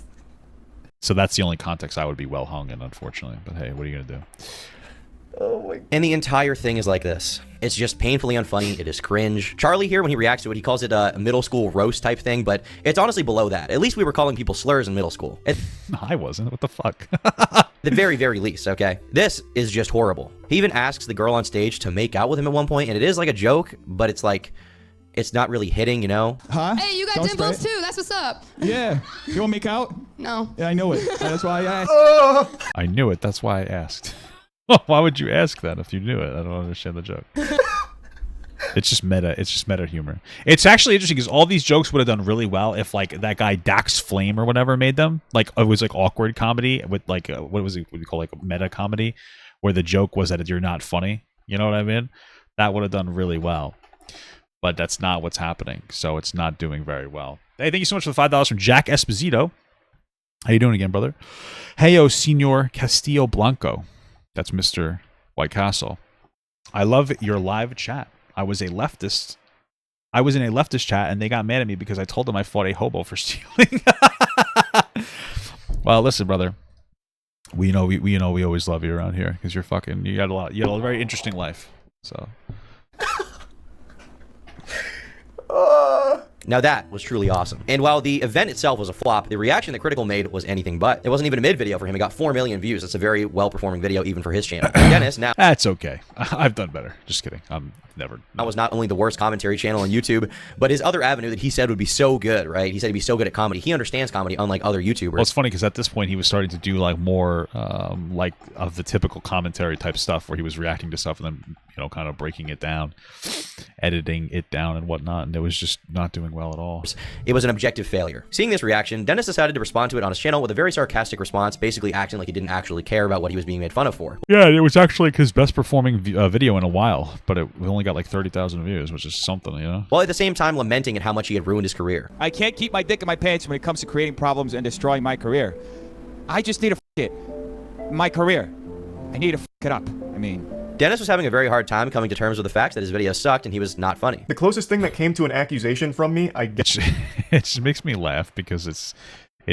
So that's the only context I would be well hung in, unfortunately. But hey, what are you gonna do? Oh my. And the entire thing is like this. It's just painfully unfunny. It is cringe. Charlie here, when he reacts to it, he calls it a middle school roast type thing, but it's honestly below that. At least we were calling people slurs in middle school. I wasn't. What the fuck? The very, very least, okay? This is just horrible. He even asks the girl on stage to make out with him at one point, and it is like a joke, but it's like, it's not really hitting, you know? Huh? Hey, you got dimples too. That's what's up. Yeah. You want to make out? No. Yeah, I know it. That's why I asked. I knew it. That's why I asked. Why would you ask that if you knew it? I don't understand the joke. It's just meta. It's just meta humor. It's actually interesting because all these jokes would have done really well if, like, that guy Dax Flame or whatever made them. Like, it was like awkward comedy with like what was it? What do you call, like, a meta comedy, where the joke was that you're not funny. You know what I mean? That would have done really well. But that's not what's happening, so it's not doing very well. Hey, thank you so much for the $5 from Jack Esposito. How you doing again, brother? Heyo, Senor Castillo Blanco. That's Mr. White Castle. I love your live chat. I was in a leftist chat, and they got mad at me because I told them I fought a hobo for stealing. Well, listen, brother. We always love you around here because you got a very interesting life. So. Now that was truly awesome. And while the event itself was a flop, the reaction that Critical made was anything but. It wasn't even a mid video for him. It got 4 million views. It's a very well-performing video even for his channel. Dennis, now... That's okay. I've done better. Just kidding. I'm never... That was not only the worst commentary channel on YouTube, but his other avenue that he said would be so good, right? He said he'd be so good at comedy. He understands comedy unlike other YouTubers. Well, it's funny because at this point he was starting to do like more like of the typical commentary type stuff where he was reacting to stuff and then, you know, kind of breaking it down, editing it down and whatnot, and it was just not doing well at all. It was an objective failure. Seeing this reaction, Dennis decided to respond to it on his channel with a very sarcastic response, basically acting like he didn't actually care about what he was being made fun of for. Yeah, it was actually his best performing video in a while, but it only got like 30,000 views, which is something, you know? While at the same time lamenting at how much he had ruined his career. I can't keep my dick in my pants when it comes to creating problems and destroying my career. I just need to f it. My career. I need to f it up. I mean... Dennis was having a very hard time coming to terms with the fact that his video sucked and he was not funny. The closest thing that came to an accusation from me, I guess... It just makes me laugh because it's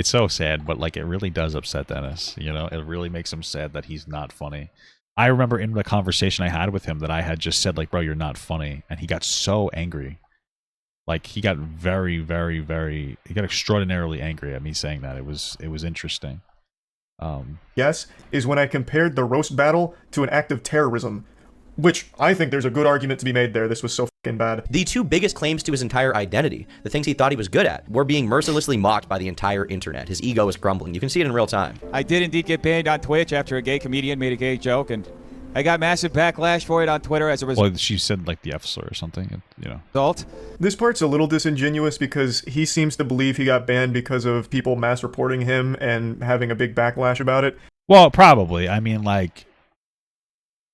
so sad, but like it really does upset Dennis, you know? It really makes him sad that he's not funny. I remember in the conversation I had with him that I had just said, like, bro, you're not funny. And he got so angry. Like, he got very, very, very... He got extraordinarily angry at me saying that. It was interesting. Yes, is when I compared the roast battle to an act of terrorism, which I think there's a good argument to be made there. This was so fucking bad. The two biggest claims to his entire identity, the things he thought he was good at, were being mercilessly mocked by the entire internet. His ego was crumbling. You can see it in real time. I did indeed get banned on Twitch after a gay comedian made a gay joke, and I got massive backlash for it on Twitter as a result. Well, she said like the F slur or something, you know. This part's a little disingenuous because he seems to believe he got banned because of people mass reporting him and having a big backlash about it. Well, probably. I mean, like,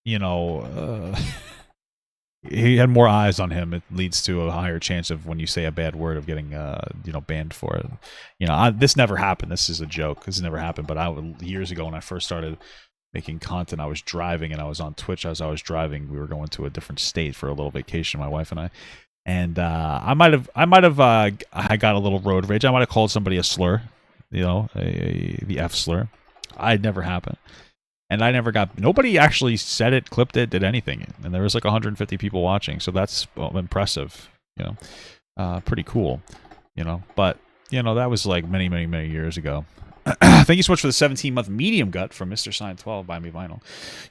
you know, he had more eyes on him. It leads to a higher chance of when you say a bad word of getting, you know, banned for it. You know, this never happened. This is a joke. This never happened. But years ago when I first started making content, I was driving and I was on Twitch as I was driving. We were going to a different state for a little vacation, my wife and I. And I might have I got a little road rage. I might have called somebody a slur, you know, the F slur. It never happened. And I never got, nobody actually said it, clipped it, did anything. And there was like 150 people watching. So that's impressive, you know, pretty cool, you know, but you know, that was like many, many, many years ago. Thank you so much for the 17-month medium gut from Mr. Sign 12. Buy me vinyl.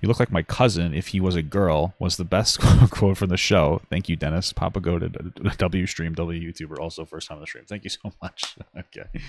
You look like my cousin if he was a girl was the best quote from the show. Thank you, Dennis. Papa Go to W Stream, W YouTuber, also first time on the stream. Thank you so much. Okay.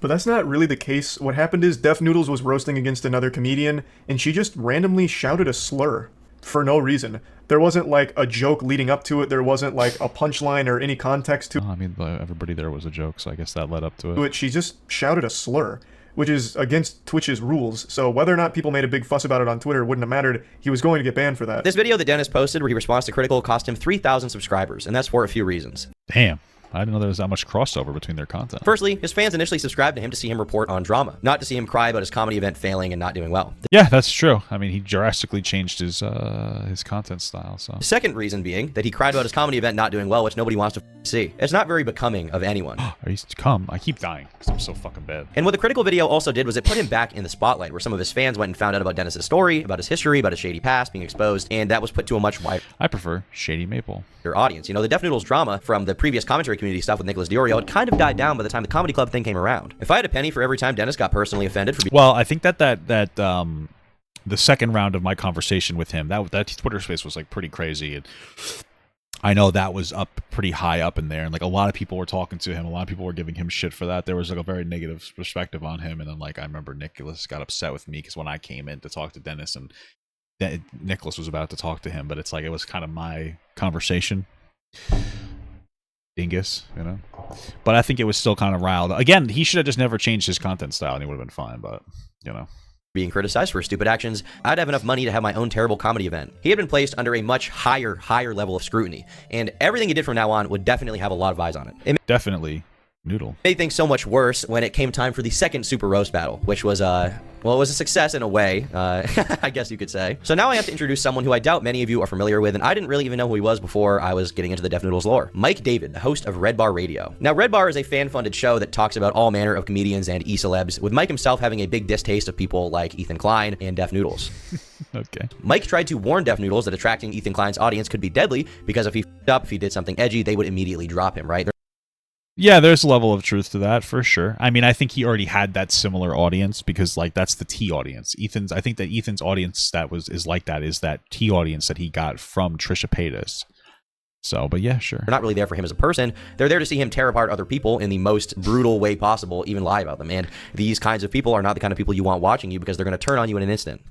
But that's not really the case. What happened is Def Noodles was roasting against another comedian, and she just randomly shouted a slur for no reason. There wasn't like a joke leading up to it. There wasn't like a punchline or any context to it. I mean, everybody there was a joke, so I guess that led up to it. She just shouted a slur, which is against Twitch's rules. So whether or not people made a big fuss about it on Twitter wouldn't have mattered. He was going to get banned for that. This video that Dennis posted where he responds to Critical cost him 3,000 subscribers, and that's for a few reasons. Damn. I didn't know there was that much crossover between their content. Firstly, his fans initially subscribed to him to see him report on drama, not to see him cry about his comedy event failing and not doing well. Yeah, that's true. I mean, he drastically changed his content style. So. The second reason being that he cried about his comedy event not doing well, which nobody wants to see. It's not very becoming of anyone. I keep dying because I'm so fucking bad. And what the Critical video also did was it put him back in the spotlight, where some of his fans went and found out about Dennis's story, about his history, about his shady past being exposed, and that was put to a much wider. I prefer Shady Maple. Audience. You know, the Def Noodles drama from the previous commentary community stuff with Nicholas Diorio had kind of died down by the time the comedy club thing came around. If I had a penny for every time Dennis got personally offended for well, I think that the second round of my conversation with him, that Twitter space was like pretty crazy, and I know that was up pretty high up in there, and like a lot of people were talking to him, a lot of people were giving him shit for that. There was like a very negative perspective on him, and then like I remember Nicholas got upset with me because when I came in to talk to Dennis and Nicholas was about to talk to him, but it's like it was kind of my conversation. Dingus, you know. But I think it was still kind of riled. Again, he should have just never changed his content style and he would have been fine, but, you know. Being criticized for stupid actions, I'd have enough money to have my own terrible comedy event. He had been placed under a much higher level of scrutiny, and everything he did from now on would definitely have a lot of eyes on it. Definitely. Noodle. Made things so much worse when it came time for the second Super Roast Battle, which was, well, it was a success in a way, I guess you could say. So now I have to introduce someone who I doubt many of you are familiar with, and I didn't really even know who he was before I was getting into the Def Noodles lore. Mike David, the host of Red Bar Radio. Now, Red Bar is a fan-funded show that talks about all manner of comedians and e-celebs, with Mike himself having a big distaste of people like Ethan Klein and Def Noodles. Okay. Mike tried to warn Def Noodles that attracting Ethan Klein's audience could be deadly, because if he f***ed up, if he did something edgy, they would immediately drop him, right? Yeah, there's a level of truth to that for sure. I mean, I think he already had that similar audience because, like, that's the T audience. I think that Ethan's audience is like that is that T audience that he got from Trisha Paytas. So, but yeah, sure. They're not really there for him as a person. They're there to see him tear apart other people in the most brutal way possible, even lie about them. And these kinds of people are not the kind of people you want watching you because they're going to turn on you in an instant.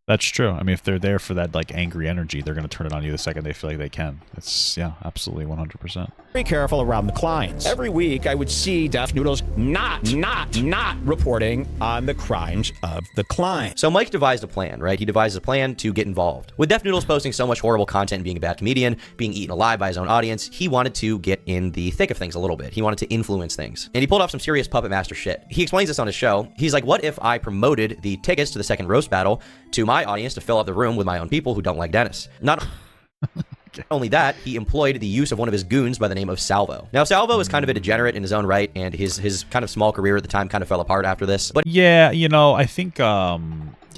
That's true. I mean, if they're there for that like angry energy, they're going to turn it on you the second they feel like they can. It's, yeah, absolutely 100%. Very careful around the clients. Every week I would see Def Noodles not reporting on the crimes of the client. So Mike devised a plan, right? He devised a plan to get involved. With Def Noodles posting so much horrible content and being a bad comedian, being eaten alive by his own audience, he wanted to get in the thick of things a little bit. He wanted to influence things. And he pulled off some serious puppet master shit. He explains this on his show. He's like, what if I promoted the tickets to the second roast battle to my audience to fill up the room with my own people who don't like Dennis? Not only that, he employed the use of one of his goons by the name of Salvo. Now, Salvo is kind of a degenerate in his own right, and his kind of small career at the time kind of fell apart after this. But yeah, you know, I think, yeah,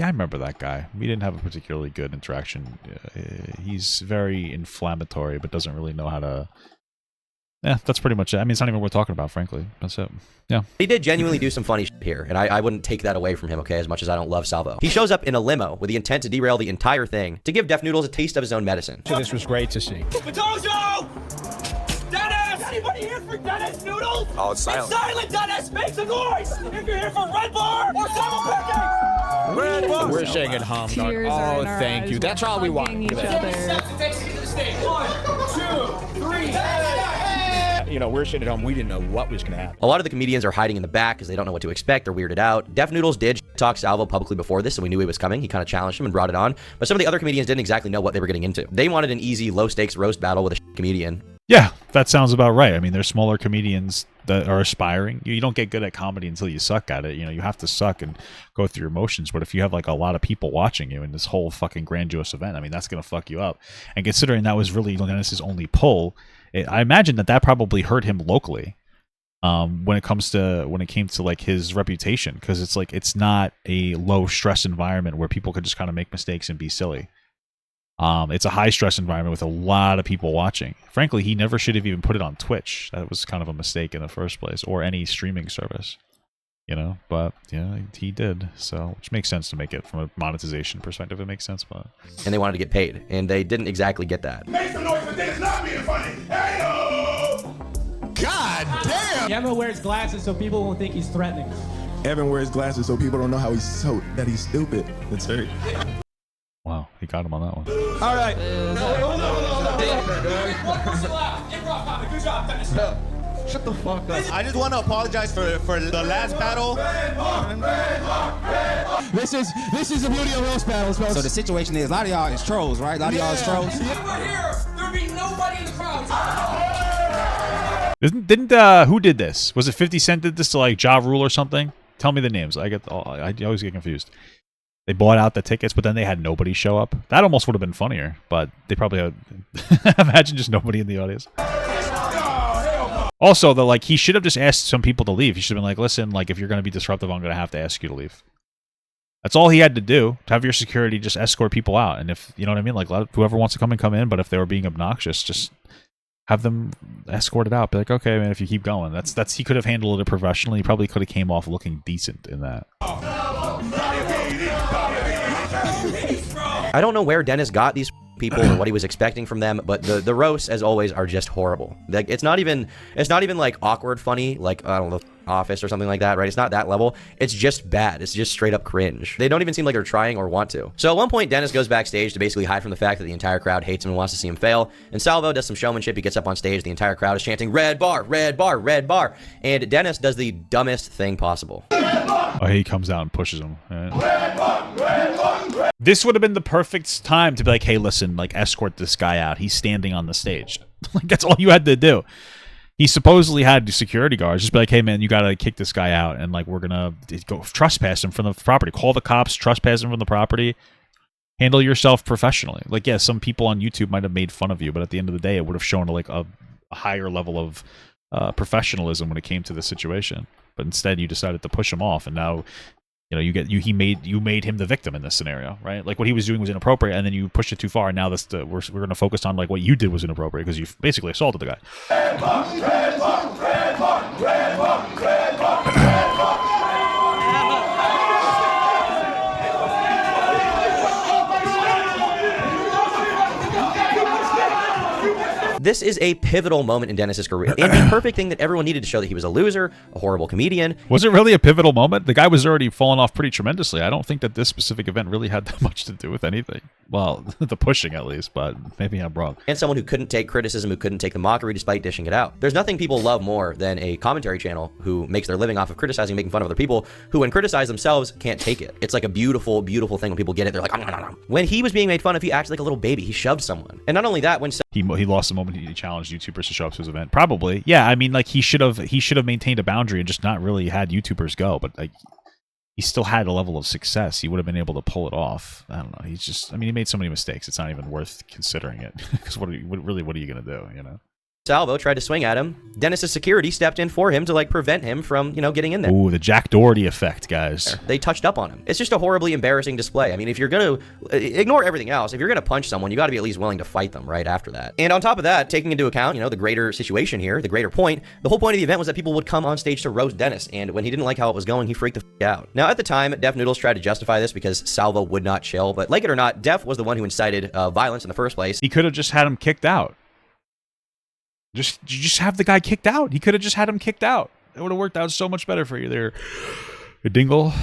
I remember that guy. We didn't have a particularly good interaction. He's very inflammatory, but doesn't really know how to... Yeah, that's pretty much it. I mean, it's not even worth talking about, frankly. That's it. Yeah. He did genuinely do some funny shit here, and I wouldn't take that away from him, okay, as much as I don't love Salvo. He shows up in a limo with the intent to derail the entire thing, to give Def Noodles a taste of his own medicine. So this was great to see. Patojo! Dennis! anybody here for Dennis Noodles? Oh, it's silent. It's silent, Dennis! Make some noise! If you're here for Red Bar or Sour Pancakes! Red Bar! We're singing Hum Dog. Tears are Oh, in our thank eyes. you. That's We're all we want. hugging each How many other. steps it takes to get to the stage? 1, 2, 3. You know, we're sitting at home. We didn't know what was going to happen. A lot of the comedians are hiding in the back because they don't know what to expect. They're weirded out. Def Noodles did talk Salvo publicly before this, so we knew he was coming. He kind of challenged him and brought it on. But some of the other comedians didn't exactly know what they were getting into. They wanted an easy, low-stakes roast battle with a comedian. Yeah, that sounds about right. I mean, there's smaller comedians that are aspiring. You don't get good at comedy until you suck at it. You know, you have to suck and go through your motions. But if you have like a lot of people watching you in this whole fucking grandiose event, I mean, that's going to fuck you up. And considering that was really Dennis's only pull, I imagine that probably hurt him locally. When it came to like his reputation, because it's like it's not a low stress environment where people could just kind of make mistakes and be silly. It's a high stress environment with a lot of people watching. Frankly, he never should have even put it on Twitch. That was kind of a mistake in the first place, or any streaming service, you know. But yeah, he did, so which makes sense to make it from a monetization perspective. It makes sense, but And they wanted to get paid, and they didn't exactly get that. Make some noise for Dennis not being funny. Hey-oh! God damn! Evan wears glasses so people won't think he's threatening. Evan wears glasses so people don't know how he's stupid. That's right. wow, he got him on that one. All right. Good job, Dennis. Shut the fuck up. I just want to apologize for the last battle. This is the beauty of roast battles, folks. So the situation is, a lot of y'all is trolls, right? A lot of y'all is trolls. If we were here, there'd be nobody in the crowd. Didn't who did this? Was it 50 Cent did this to like Ja Rule or something? Tell me the names. I always get confused. They bought out the tickets, but then they had nobody show up. That almost would have been funnier, but they probably had imagine just nobody in the audience. Also, he should have just asked some people to leave. He should have been like, listen, like if you're gonna be disruptive, I'm gonna have to ask you to leave. That's all he had to do, to have your security just escort people out. And if you know what I mean, like let whoever wants to come in, but if they were being obnoxious, just have them escorted out. Be like, okay, man, if you keep going. That's he could have handled it professionally. He probably could have came off looking decent in that. I don't know where Dennis got these people or what he was expecting from them, but the roasts, as always, are just horrible. Like it's not even like awkward funny, like I don't know, Office or something like that, right? It's not that level. It's just bad. It's just straight up cringe. They don't even seem like they're trying or want to. So at one point, Dennis goes backstage to basically hide from the fact that the entire crowd hates him and wants to see him fail. And Salvo does some showmanship. He gets up on stage. The entire crowd is chanting "Red Bar, Red Bar, Red Bar," and Dennis does the dumbest thing possible. Oh, he comes out and pushes him. Right? This would have been the perfect time to be like, hey, listen, like escort this guy out. He's standing on the stage. Like that's all you had to do. He supposedly had security guards. Just be like, hey man, you gotta kick this guy out, and like we're gonna go trespass him from the property. Call the cops, trespass him from the property. Handle yourself professionally. Like, yeah, some people on YouTube might have made fun of you, but at the end of the day, it would have shown like a higher level of professionalism when it came to the situation. But instead, you decided to push him off, and now, you know, you made him the victim in this scenario, right? Like what he was doing was inappropriate, and then you pushed it too far. And now we're going to focus on like what you did was inappropriate because you basically assaulted the guy. This is a pivotal moment in Dennis's career, and the perfect thing that everyone needed to show that he was a loser, a horrible comedian. Was it really a pivotal moment? The guy was already falling off pretty tremendously. I don't think that this specific event really had that much to do with anything. Well, the pushing at least, but maybe I'm wrong. And someone who couldn't take criticism, who couldn't take the mockery despite dishing it out. There's nothing people love more than a commentary channel who makes their living off of criticizing, making fun of other people, who when criticized themselves can't take it. It's like a beautiful, beautiful thing when people get it. They're like, nom. When he was being made fun of, he acted like a little baby. He shoved someone. And not only that, when he lost the moment he challenged YouTubers to show up to his event. Probably. Yeah, I mean, like he should have maintained a boundary and just not really had YouTubers go, but like he still had a level of success. He would have been able to pull it off. I don't know. He made so many mistakes. It's not even worth considering it. Because what are you going to do, you know? Salvo tried to swing at him. Dennis's security stepped in for him to like prevent him from, you know, getting in there. Ooh, the Jack Doherty effect, guys. They touched up on him. It's just a horribly embarrassing display. I mean, if you're going to ignore everything else, if you're going to punch someone, you got to be at least willing to fight them right after that. And on top of that, taking into account, you know, the greater situation here, the greater point, the whole point of the event was that people would come on stage to roast Dennis. And when he didn't like how it was going, he freaked the f out. Now, at the time, Def Noodles tried to justify this because Salvo would not chill. But like it or not, Def was the one who incited violence in the first place. He could have just had him kicked out. You just have the guy kicked out. He could have just had him kicked out. It would have worked out so much better for you there, dingle.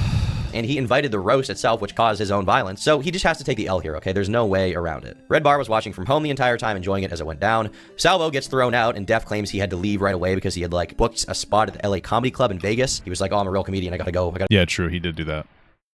And he invited the roast itself, which caused his own violence. So he just has to take the L here, okay? There's no way around it. Red Bar was watching from home the entire time, enjoying it as it went down. Salvo gets thrown out, and Def claims he had to leave right away because he had, like, booked a spot at the LA Comedy Club in Vegas. He was like, oh, I'm a real comedian. I gotta go. Yeah, true. He did do that.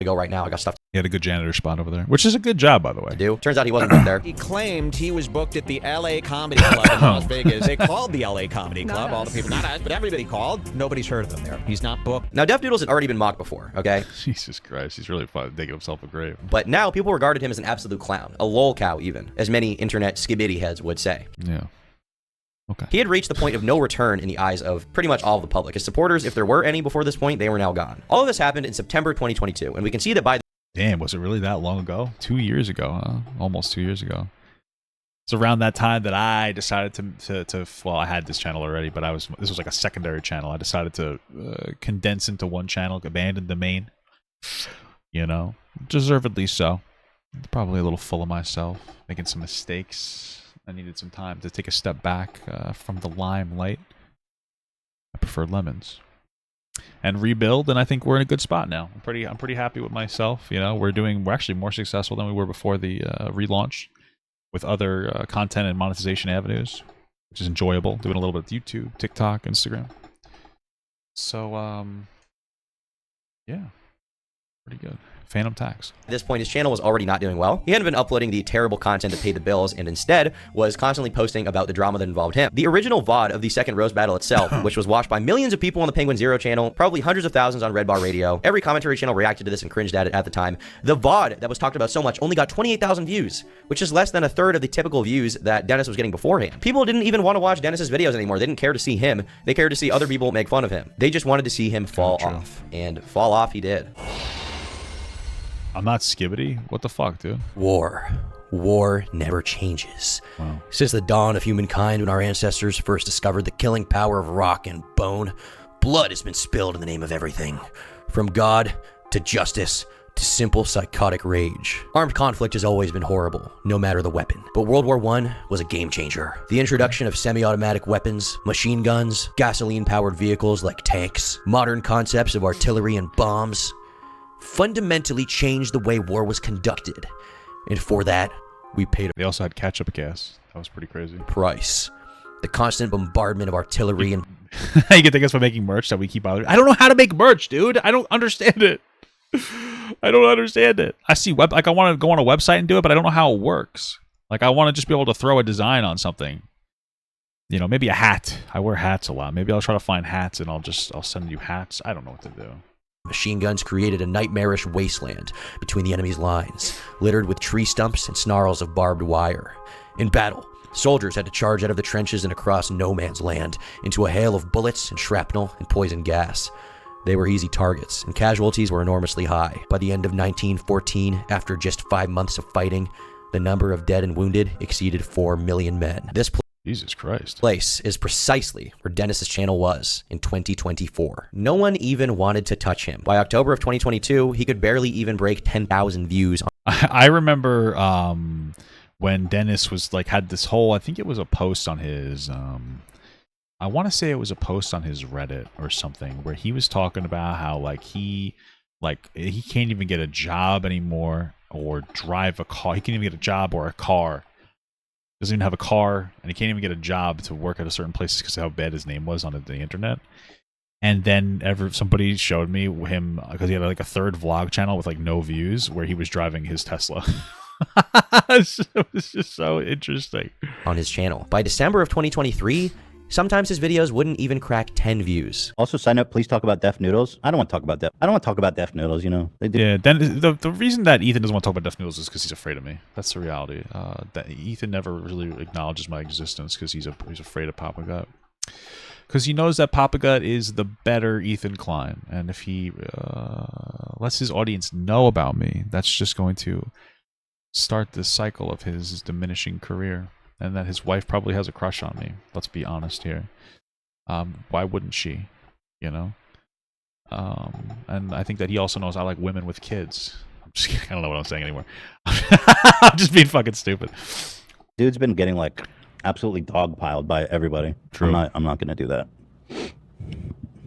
Go right now. I got stuff. He had a good janitor spot over there, which is a good job, by the way. To do. Turns out he wasn't booked there. He claimed he was booked at the LA Comedy Club in Las Vegas. They called the LA Comedy Club. All the people, not us, but everybody called. Nobody's heard of him there. He's not booked. Now, Def Noodles had already been mocked before, okay? Jesus Christ, he's really fun digging himself a grave. But now people regarded him as an absolute clown, a lol cow even, as many internet skibbity heads would say. Yeah. Okay. He had reached the point of no return in the eyes of pretty much all of the public. His supporters, if there were any before this point, they were now gone. All of this happened in September 2022, and we can see that by Damn, was it really that long ago? 2 years ago, huh? Almost 2 years ago. It's around that time that I decided to well, I had this channel already, but this was like a secondary channel. I decided to condense into one channel, abandon the main. You know, deservedly so. Probably a little full of myself, making some mistakes. I needed some time to take a step back from the limelight. I prefer lemons. And rebuild, and I think we're in a good spot now. I'm pretty happy with myself. You know, we're actually more successful than we were before the relaunch, with other content and monetization avenues, which is enjoyable. Doing a little bit of YouTube, TikTok, Instagram. So, yeah, pretty good. Phantom Tax. At this point, his channel was already not doing well. He hadn't been uploading the terrible content that paid the bills, and instead was constantly posting about the drama that involved him. The original VOD of the second roast battle itself, which was watched by millions of people on the Penguin Zero channel, probably hundreds of thousands on Red Bar Radio. Every commentary channel reacted to this and cringed at it at the time. The VOD that was talked about so much only got 28,000 views, which is less than a third of the typical views that Dennis was getting beforehand. People didn't even want to watch Dennis's videos anymore. They didn't care to see him. They cared to see other people make fun of him. They just wanted to see him fall off, and fall off he did. I'm not skibbity. What the fuck, dude? War never changes. Wow. Since the dawn of humankind, when our ancestors first discovered the killing power of rock and bone, blood has been spilled in the name of everything. From God to justice to simple psychotic rage. Armed conflict has always been horrible, no matter the weapon. But World War I was a game changer. The introduction of semi-automatic weapons, machine guns, gasoline-powered vehicles like tanks, modern concepts of artillery and bombs, fundamentally changed the way war was conducted, and for that we paid. They also had ketchup gas. That was pretty crazy. Price. The constant bombardment of artillery and you can think us by making merch that we keep bothering. I don't know how to make merch, dude. I don't understand it. I don't understand it. I see I want to go on a website and do it, but I don't know how it works. Like, I want to just be able to throw a design on something. You know, maybe a hat. I wear hats a lot. Maybe I'll try to find hats and I'll send you hats. I don't know what to do. Machine guns created a nightmarish wasteland between the enemy's lines, littered with tree stumps and snarls of barbed wire. In battle, soldiers had to charge out of the trenches and across no man's land into a hail of bullets and shrapnel and poison gas. They were easy targets, and casualties were enormously high. By the end of 1914, after just 5 months of fighting, the number of dead and wounded exceeded 4 million men. This Jesus Christ. place is precisely where Dennis's channel was in 2024. No one even wanted to touch him. By October of 2022, he could barely even break 10,000 views. I remember when Dennis was like had this whole, I think it was a post on his I want to say it was a post on his Reddit or something where he was talking about how he can't even get a job anymore or drive a car. He can't even get a job or a car. Doesn't even have a car, and he can't even get a job to work at a certain place because of how bad his name was on the internet. And then somebody showed me him because he had like a third vlog channel with like no views where he was driving his Tesla. It was just so interesting. On his channel. By December of 2023, sometimes his videos wouldn't even crack 10 views. Also, sign up. Please talk about Def Noodles. I don't want to talk about Def. I don't want to talk about Def Noodles. You know. Yeah. Then the reason that Ethan doesn't want to talk about Def Noodles is because he's afraid of me. That's the reality. That Ethan never really acknowledges my existence because he's afraid of Papa Gut. Because he knows that Papa Gut is the better Ethan Klein, and if he lets his audience know about me, that's just going to start this cycle of his diminishing career. And that his wife probably has a crush on me. Let's be honest here. Why wouldn't she? You know? And I think that he also knows I like women with kids. I don't know what I'm saying anymore. I'm just being fucking stupid. Dude's been getting like absolutely dogpiled by everybody. True. I'm not going to do that.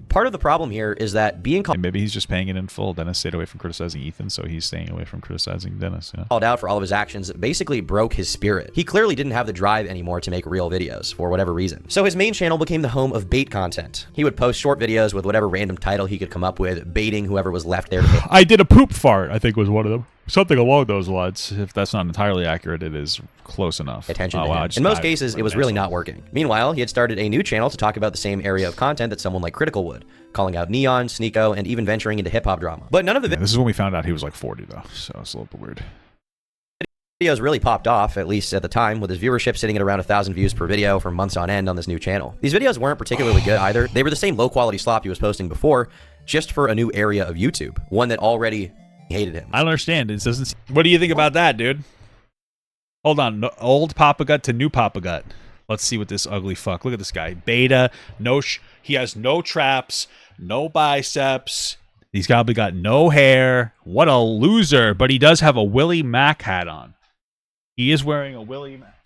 Part of the problem here is that being called Maybe he's just paying it in full. Dennis stayed away from criticizing Ethan, so he's staying away from criticizing Dennis. Yeah. called out for all of his actions basically broke his spirit. He clearly didn't have the drive anymore to make real videos for whatever reason. So his main channel became the home of bait content. He would post short videos with whatever random title he could come up with, baiting whoever was left there to hit. I did a poop fart, I think was one of them. Something along those lines. If that's not entirely accurate, it is close enough. Attention to him. In most cases, it was really not working. Meanwhile, he had started a new channel to talk about the same area of content that someone like Critical would, calling out Neon, Sneeko, and even venturing into hip-hop drama. But none of the this is when we found out he was like 40, though, so it's a little bit weird. Videos really popped off, at least at the time, with his viewership sitting at around 1,000 views per video for months on end on this new channel. These videos weren't particularly good either. They were the same low-quality slop he was posting before, just for a new area of YouTube, one that already hated him. I don't understand. It doesn't. What do you think about that, dude? Hold on. No, old Papa Gut to new Papa Gut. Let's see what this ugly fuck. Look at this guy. Beta. No. He has no traps. No biceps. He's probably got no hair. What a loser. But he does have a Willie Mac hat on. He is wearing a Willie Mac.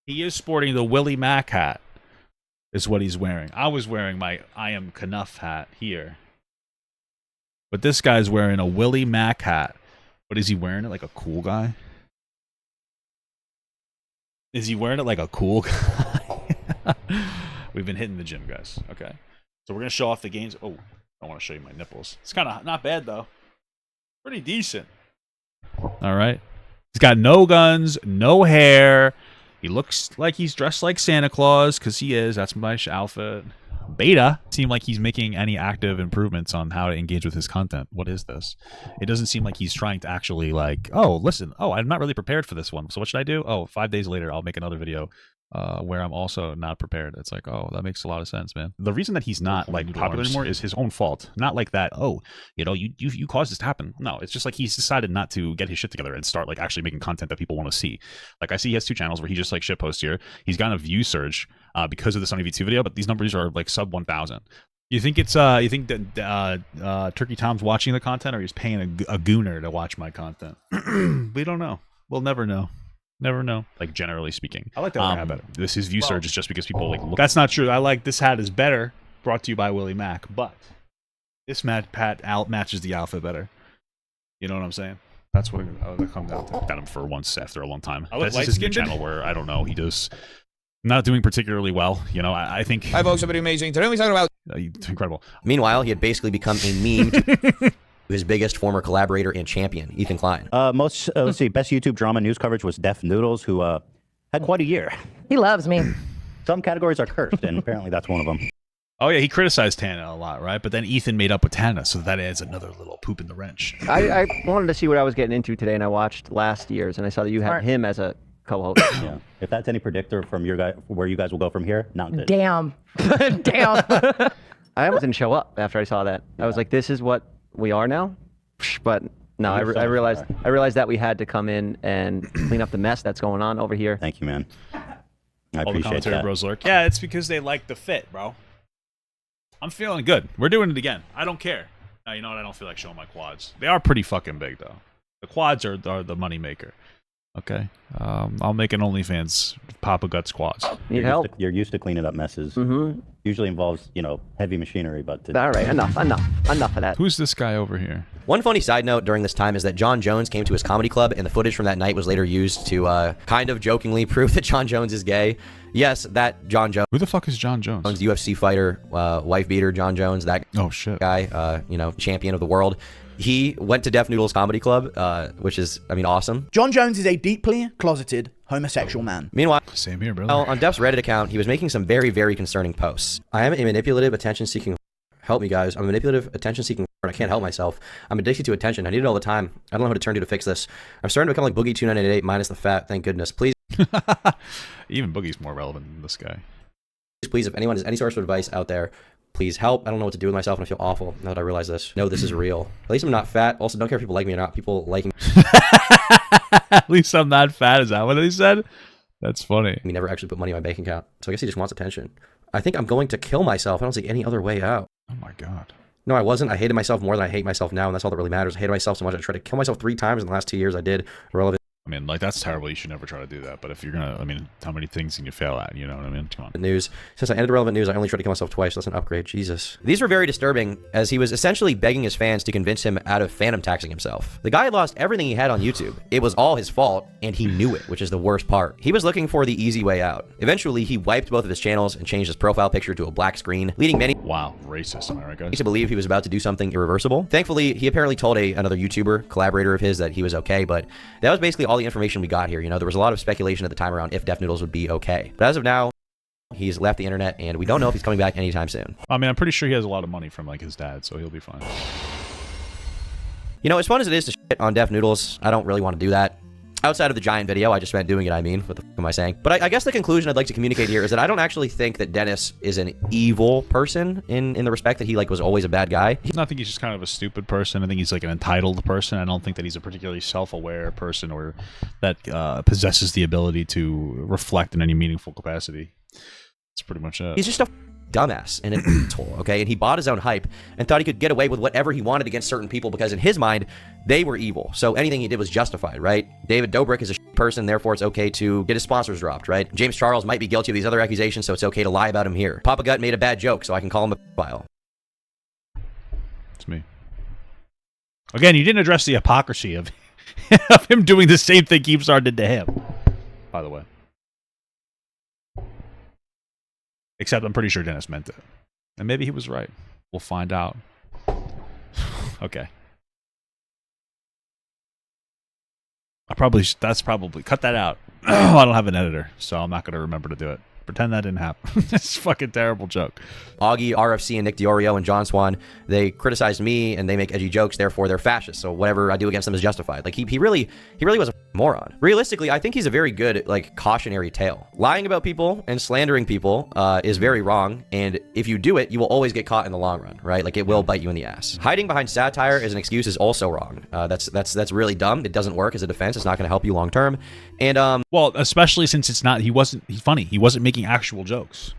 He is sporting the Willie Mac hat. Is what he's wearing. I was wearing my I Am Knuff hat here. But this guy's wearing a Willie Mac hat. But is he wearing it like a cool guy? Is he wearing it like a cool guy? We've been hitting the gym, guys. Okay. So we're going to show off the gains. Oh, I want to show you my nipples. It's kind of not bad, though. Pretty decent. All right. He's got no guns, no hair. He looks like he's dressed like Santa Claus, because he is. That's my outfit. Beta seem like he's making any active improvements on how to engage with his content. What is this? It doesn't seem like he's trying to actually like, oh, listen, oh, I'm not really prepared for this one. So what should I do? Oh, 5 days later, I'll make another video where I'm also not prepared. It's like, oh, that makes a lot of sense, man. The reason that he's not like popular anymore is his own fault. Not like that, oh, you know, you caused this to happen. No, it's just like he's decided not to get his shit together and start like actually making content that people want to see. Like I see he has 2 channels where he just like shit posts here. He's gotten a view surge because of the Sunny V2 video, but these numbers are like sub 1,000. You think it's you think that Turkey Tom's watching the content, or he's paying a gooner to watch my content? We don't know. We'll never know. Never know. Like generally speaking, I like that hat better. This is view surge is just because people like look. That's not true. I like this hat is better. Brought to you by Willie Mac, but this pat matches the outfit better. You know what I'm saying? That's what it comes down to. Got him for once after a long time. This is his new channel where I don't know. He does not doing particularly well. You know, I think. Hi folks, somebody amazing. Today we're talking about incredible. Meanwhile, he had basically become a meme to his biggest former collaborator and champion, Ethan Klein. Let's see, best YouTube drama news coverage was Def Noodles, who had quite a year. He loves me. Some categories are cursed, and apparently that's one of them. Oh yeah, he criticized Tana a lot, right? But then Ethan made up with Tana, so that adds another little poop in the wrench. I wanted to see what I was getting into today, and I watched last year's, and I saw that you had him as a co-host. Yeah. If that's any predictor from your guy, where you guys will go from here, not good. Damn. Damn. I almost didn't show up after I saw that. Yeah. I was like, this is what we are now? But no, I realized that we had to come in and clean up the mess that's going on over here. Thank you, man. I All appreciate the commentary that. bros lurk. Yeah, it's because they like the fit, bro. I'm feeling good. We're doing it again. I don't care. Now, you know what? I don't feel like showing my quads. They are pretty fucking big, though. The quads are the money maker. Okay. I'll make an OnlyFans Papa Guts quads. Need help? You're used to cleaning up messes. Mm-hmm. Usually involves, you know, heavy machinery, but... All right, enough of that. Who's this guy over here? One funny side note during this time is that John Jones came to his comedy club, and the footage from that night was later used to kind of jokingly prove that John Jones is gay. Yes, that John Jones. Who the fuck is John Jones? UFC fighter, wife beater John Jones, that oh shit guy, you know, champion of the world. He went to Def Noodles Comedy Club, which is, I mean, awesome. John Jones is a deeply closeted homosexual man. Meanwhile, same here, brother. On Def's Reddit account, he was making some very, very concerning posts. I am a manipulative, attention-seeking. Help me, guys. I'm a manipulative, attention-seeking. I can't help myself. I'm addicted to attention. I need it all the time. I don't know who to turn to fix this. I'm starting to become like Boogie2988 minus the fat. Thank goodness. Please. Even Boogie's more relevant than this guy. Please, if anyone has any source of advice out there, please help. I don't know what to do with myself, and I feel awful now that I realize this. No, this is real. At least I'm not fat. Also, don't care if people like me or not. People liking me. At least I'm not fat. Is that what he said? That's funny. He never actually put money in my bank account, so I guess he just wants attention. I think I'm going to kill myself. I don't see any other way out. Oh my god. No, I wasn't. I hated myself more than I hate myself now, and that's all that really matters. I hated myself so much I tried to kill myself 3 times in the last 2 years. I did. Irrelevant. I mean, like, that's terrible. You should never try to do that. But if you're gonna, I mean, how many things can you fail at? You know what I mean? Come on. News. Since I ended the relevant news, I only tried to kill myself twice. That's an upgrade. Jesus. These were very disturbing, as he was essentially begging his fans to convince him out of phantom taxing himself. The guy had lost everything he had on YouTube. It was all his fault, and he knew it, which is the worst part. He was looking for the easy way out. Eventually, he wiped both of his channels and changed his profile picture to a black screen, leading many racist, am I right, guys? to believe he was about to do something irreversible. Thankfully, he apparently told another YouTuber, collaborator of his, that he was okay, but that was basically all the information we got here. You know, there was a lot of speculation at the time around if Def Noodles would be okay. But as of now, he's left the internet, and we don't know if he's coming back anytime soon. I mean, I'm pretty sure he has a lot of money from, like, his dad, so he'll be fine. You know, as fun as it is to shit on Def Noodles, I don't really want to do that. Outside of the giant video, I just meant doing it, I mean. What the f am I saying? But I guess the conclusion I'd like to communicate here is that I don't actually think that Dennis is an evil person in the respect that he, like, was always a bad guy. I think he's just kind of a stupid person. I think he's, like, an entitled person. I don't think that he's a particularly self-aware person or that possesses the ability to reflect in any meaningful capacity. That's pretty much it. He's just a dumbass and an asshole, okay? And he bought his own hype and thought he could get away with whatever he wanted against certain people because in his mind, they were evil. So anything he did was justified, right? David Dobrik is a person, therefore it's okay to get his sponsors dropped, right? James Charles might be guilty of these other accusations, so it's okay to lie about him here. Papa Gut made a bad joke, so I can call him a pedophile. It's me. Again, you didn't address the hypocrisy of, of him doing the same thing Keemstar did to him, by the way. Except I'm pretty sure Dennis meant it. And maybe he was right. We'll find out. Okay. That's probably, cut that out. I don't have an editor, so I'm not going to remember to do it. Pretend that didn't happen. It's a fucking terrible joke. Augie, RFC, and Nick Diorio and John Swan, they criticize me and they make edgy jokes, therefore they're fascists. So whatever I do against them is justified. Like he really was a moron. Realistically, I think he's a very good, like, cautionary tale. Lying about people and slandering people is very wrong, and if you do it, you will always get caught in the long run, right? Like, it will bite you in the ass. Hiding behind satire as an excuse is also wrong. That's really dumb. It doesn't work as a defense. It's not going to help you long term. And well, especially since he's funny. He wasn't making actual jokes.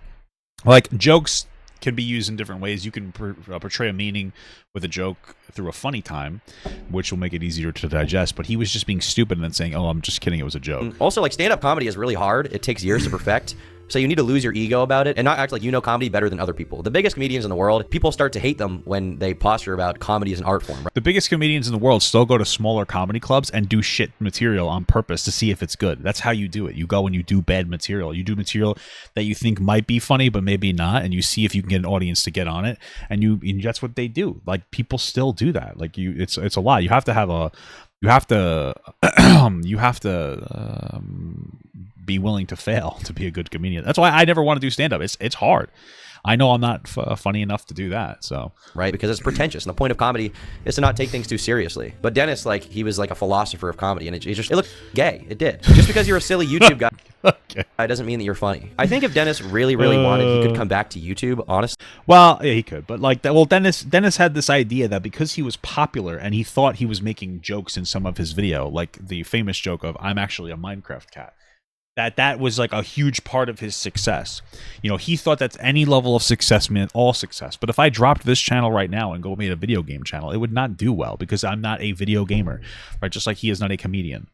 Like, jokes can be used in different ways. You can portray a meaning with a joke through a funny time, which will make it easier to digest. But he was just being stupid and then saying, "Oh, I'm just kidding. It was a joke." Also, like, stand-up comedy is really hard. It takes years to perfect. So you need to lose your ego about it and not act like you know comedy better than other people. The biggest comedians in the world, people start to hate them when they posture about comedy as an art form. Right? The biggest comedians in the world still go to smaller comedy clubs and do shit material on purpose to see if it's good. That's how you do it. You go and you do bad material. You do material that you think might be funny, but maybe not, and you see if you can get an audience to get on it. And that's what they do. Like, people still do that. Like, it's a lot. You have to be willing to fail to be a good comedian. That's why I never want to do stand-up. It's hard. I know I'm not funny enough to do that. So right, because it's pretentious, and the point of comedy is to not take things too seriously. But Dennis, like, he was like a philosopher of comedy, and it looked gay. It did. Just because you're a silly YouTube guy, okay, doesn't mean that you're funny. I think if Dennis really wanted, he could come back to YouTube. Honestly, well, yeah, he could. But like that. Well, Dennis had this idea that because he was popular and he thought he was making jokes in some of his video, like the famous joke of "I'm actually a Minecraft cat." That was like a huge part of his success. You know, he thought that any level of success meant all success. But if I dropped this channel right now and go made a video game channel, it would not do well because I'm not a video gamer, right? Just like he is not a comedian.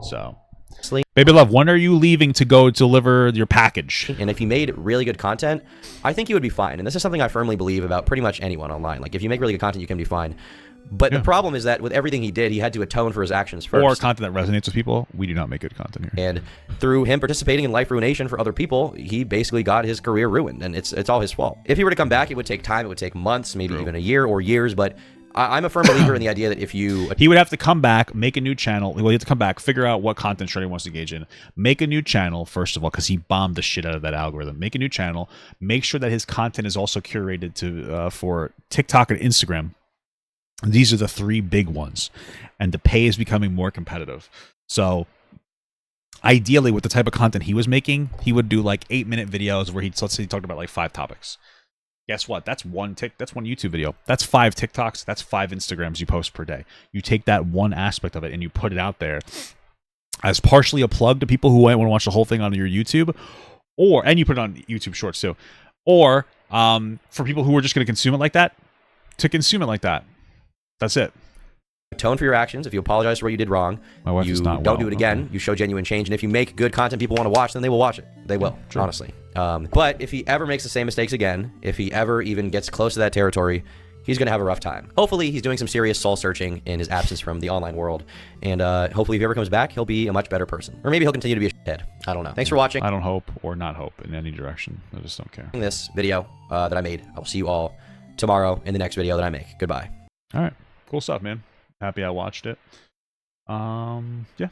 So, baby love, when are you leaving to go deliver your package? And if he made really good content, I think he would be fine. And this is something I firmly believe about pretty much anyone online. Like, if you make really good content, you can be fine. But the problem is that with everything he did, he had to atone for his actions first. Or content that resonates with people. We do not make good content here. And through him participating in life ruination for other people, he basically got his career ruined, and it's all his fault. If he were to come back, it would take time. It would take months, maybe even a year or years. But I'm a firm believer in the idea that if you... He would have to come back, make a new channel. Well, he have to come back, figure out what content strategy he wants to engage in. Make a new channel, first of all, because he bombed the shit out of that algorithm. Make a new channel. Make sure that his content is also curated to for TikTok and Instagram. These are the three big ones, and the pay is becoming more competitive. So ideally, with the type of content he was making, he would do like 8-minute videos where let's say he talked about like 5 topics. Guess what? That's one YouTube video. That's 5 TikToks. That's 5 Instagrams you post per day. You take that one aspect of it and you put it out there as partially a plug to people who want to watch the whole thing on your YouTube, and you put it on YouTube Shorts too, or for people who are just going to consume it like that, to consume it like that. That's it. atone for your actions. If you apologize for what you did wrong, My wife you is not don't well. do it again. You show genuine change. And if you make good content people want to watch, then they will watch it. They will, honestly. But if he ever makes the same mistakes again, if he ever even gets close to that territory, he's going to have a rough time. Hopefully, he's doing some serious soul searching in his absence from the online world. And hopefully, if he ever comes back, he'll be a much better person. Or maybe he'll continue to be a shithead. I don't know. Thanks for watching. I don't hope or not hope in any direction. I just don't care. This video that I made. I will see you all tomorrow in the next video that I make. Goodbye. All right. Cool stuff, man. Happy I watched it. Yeah.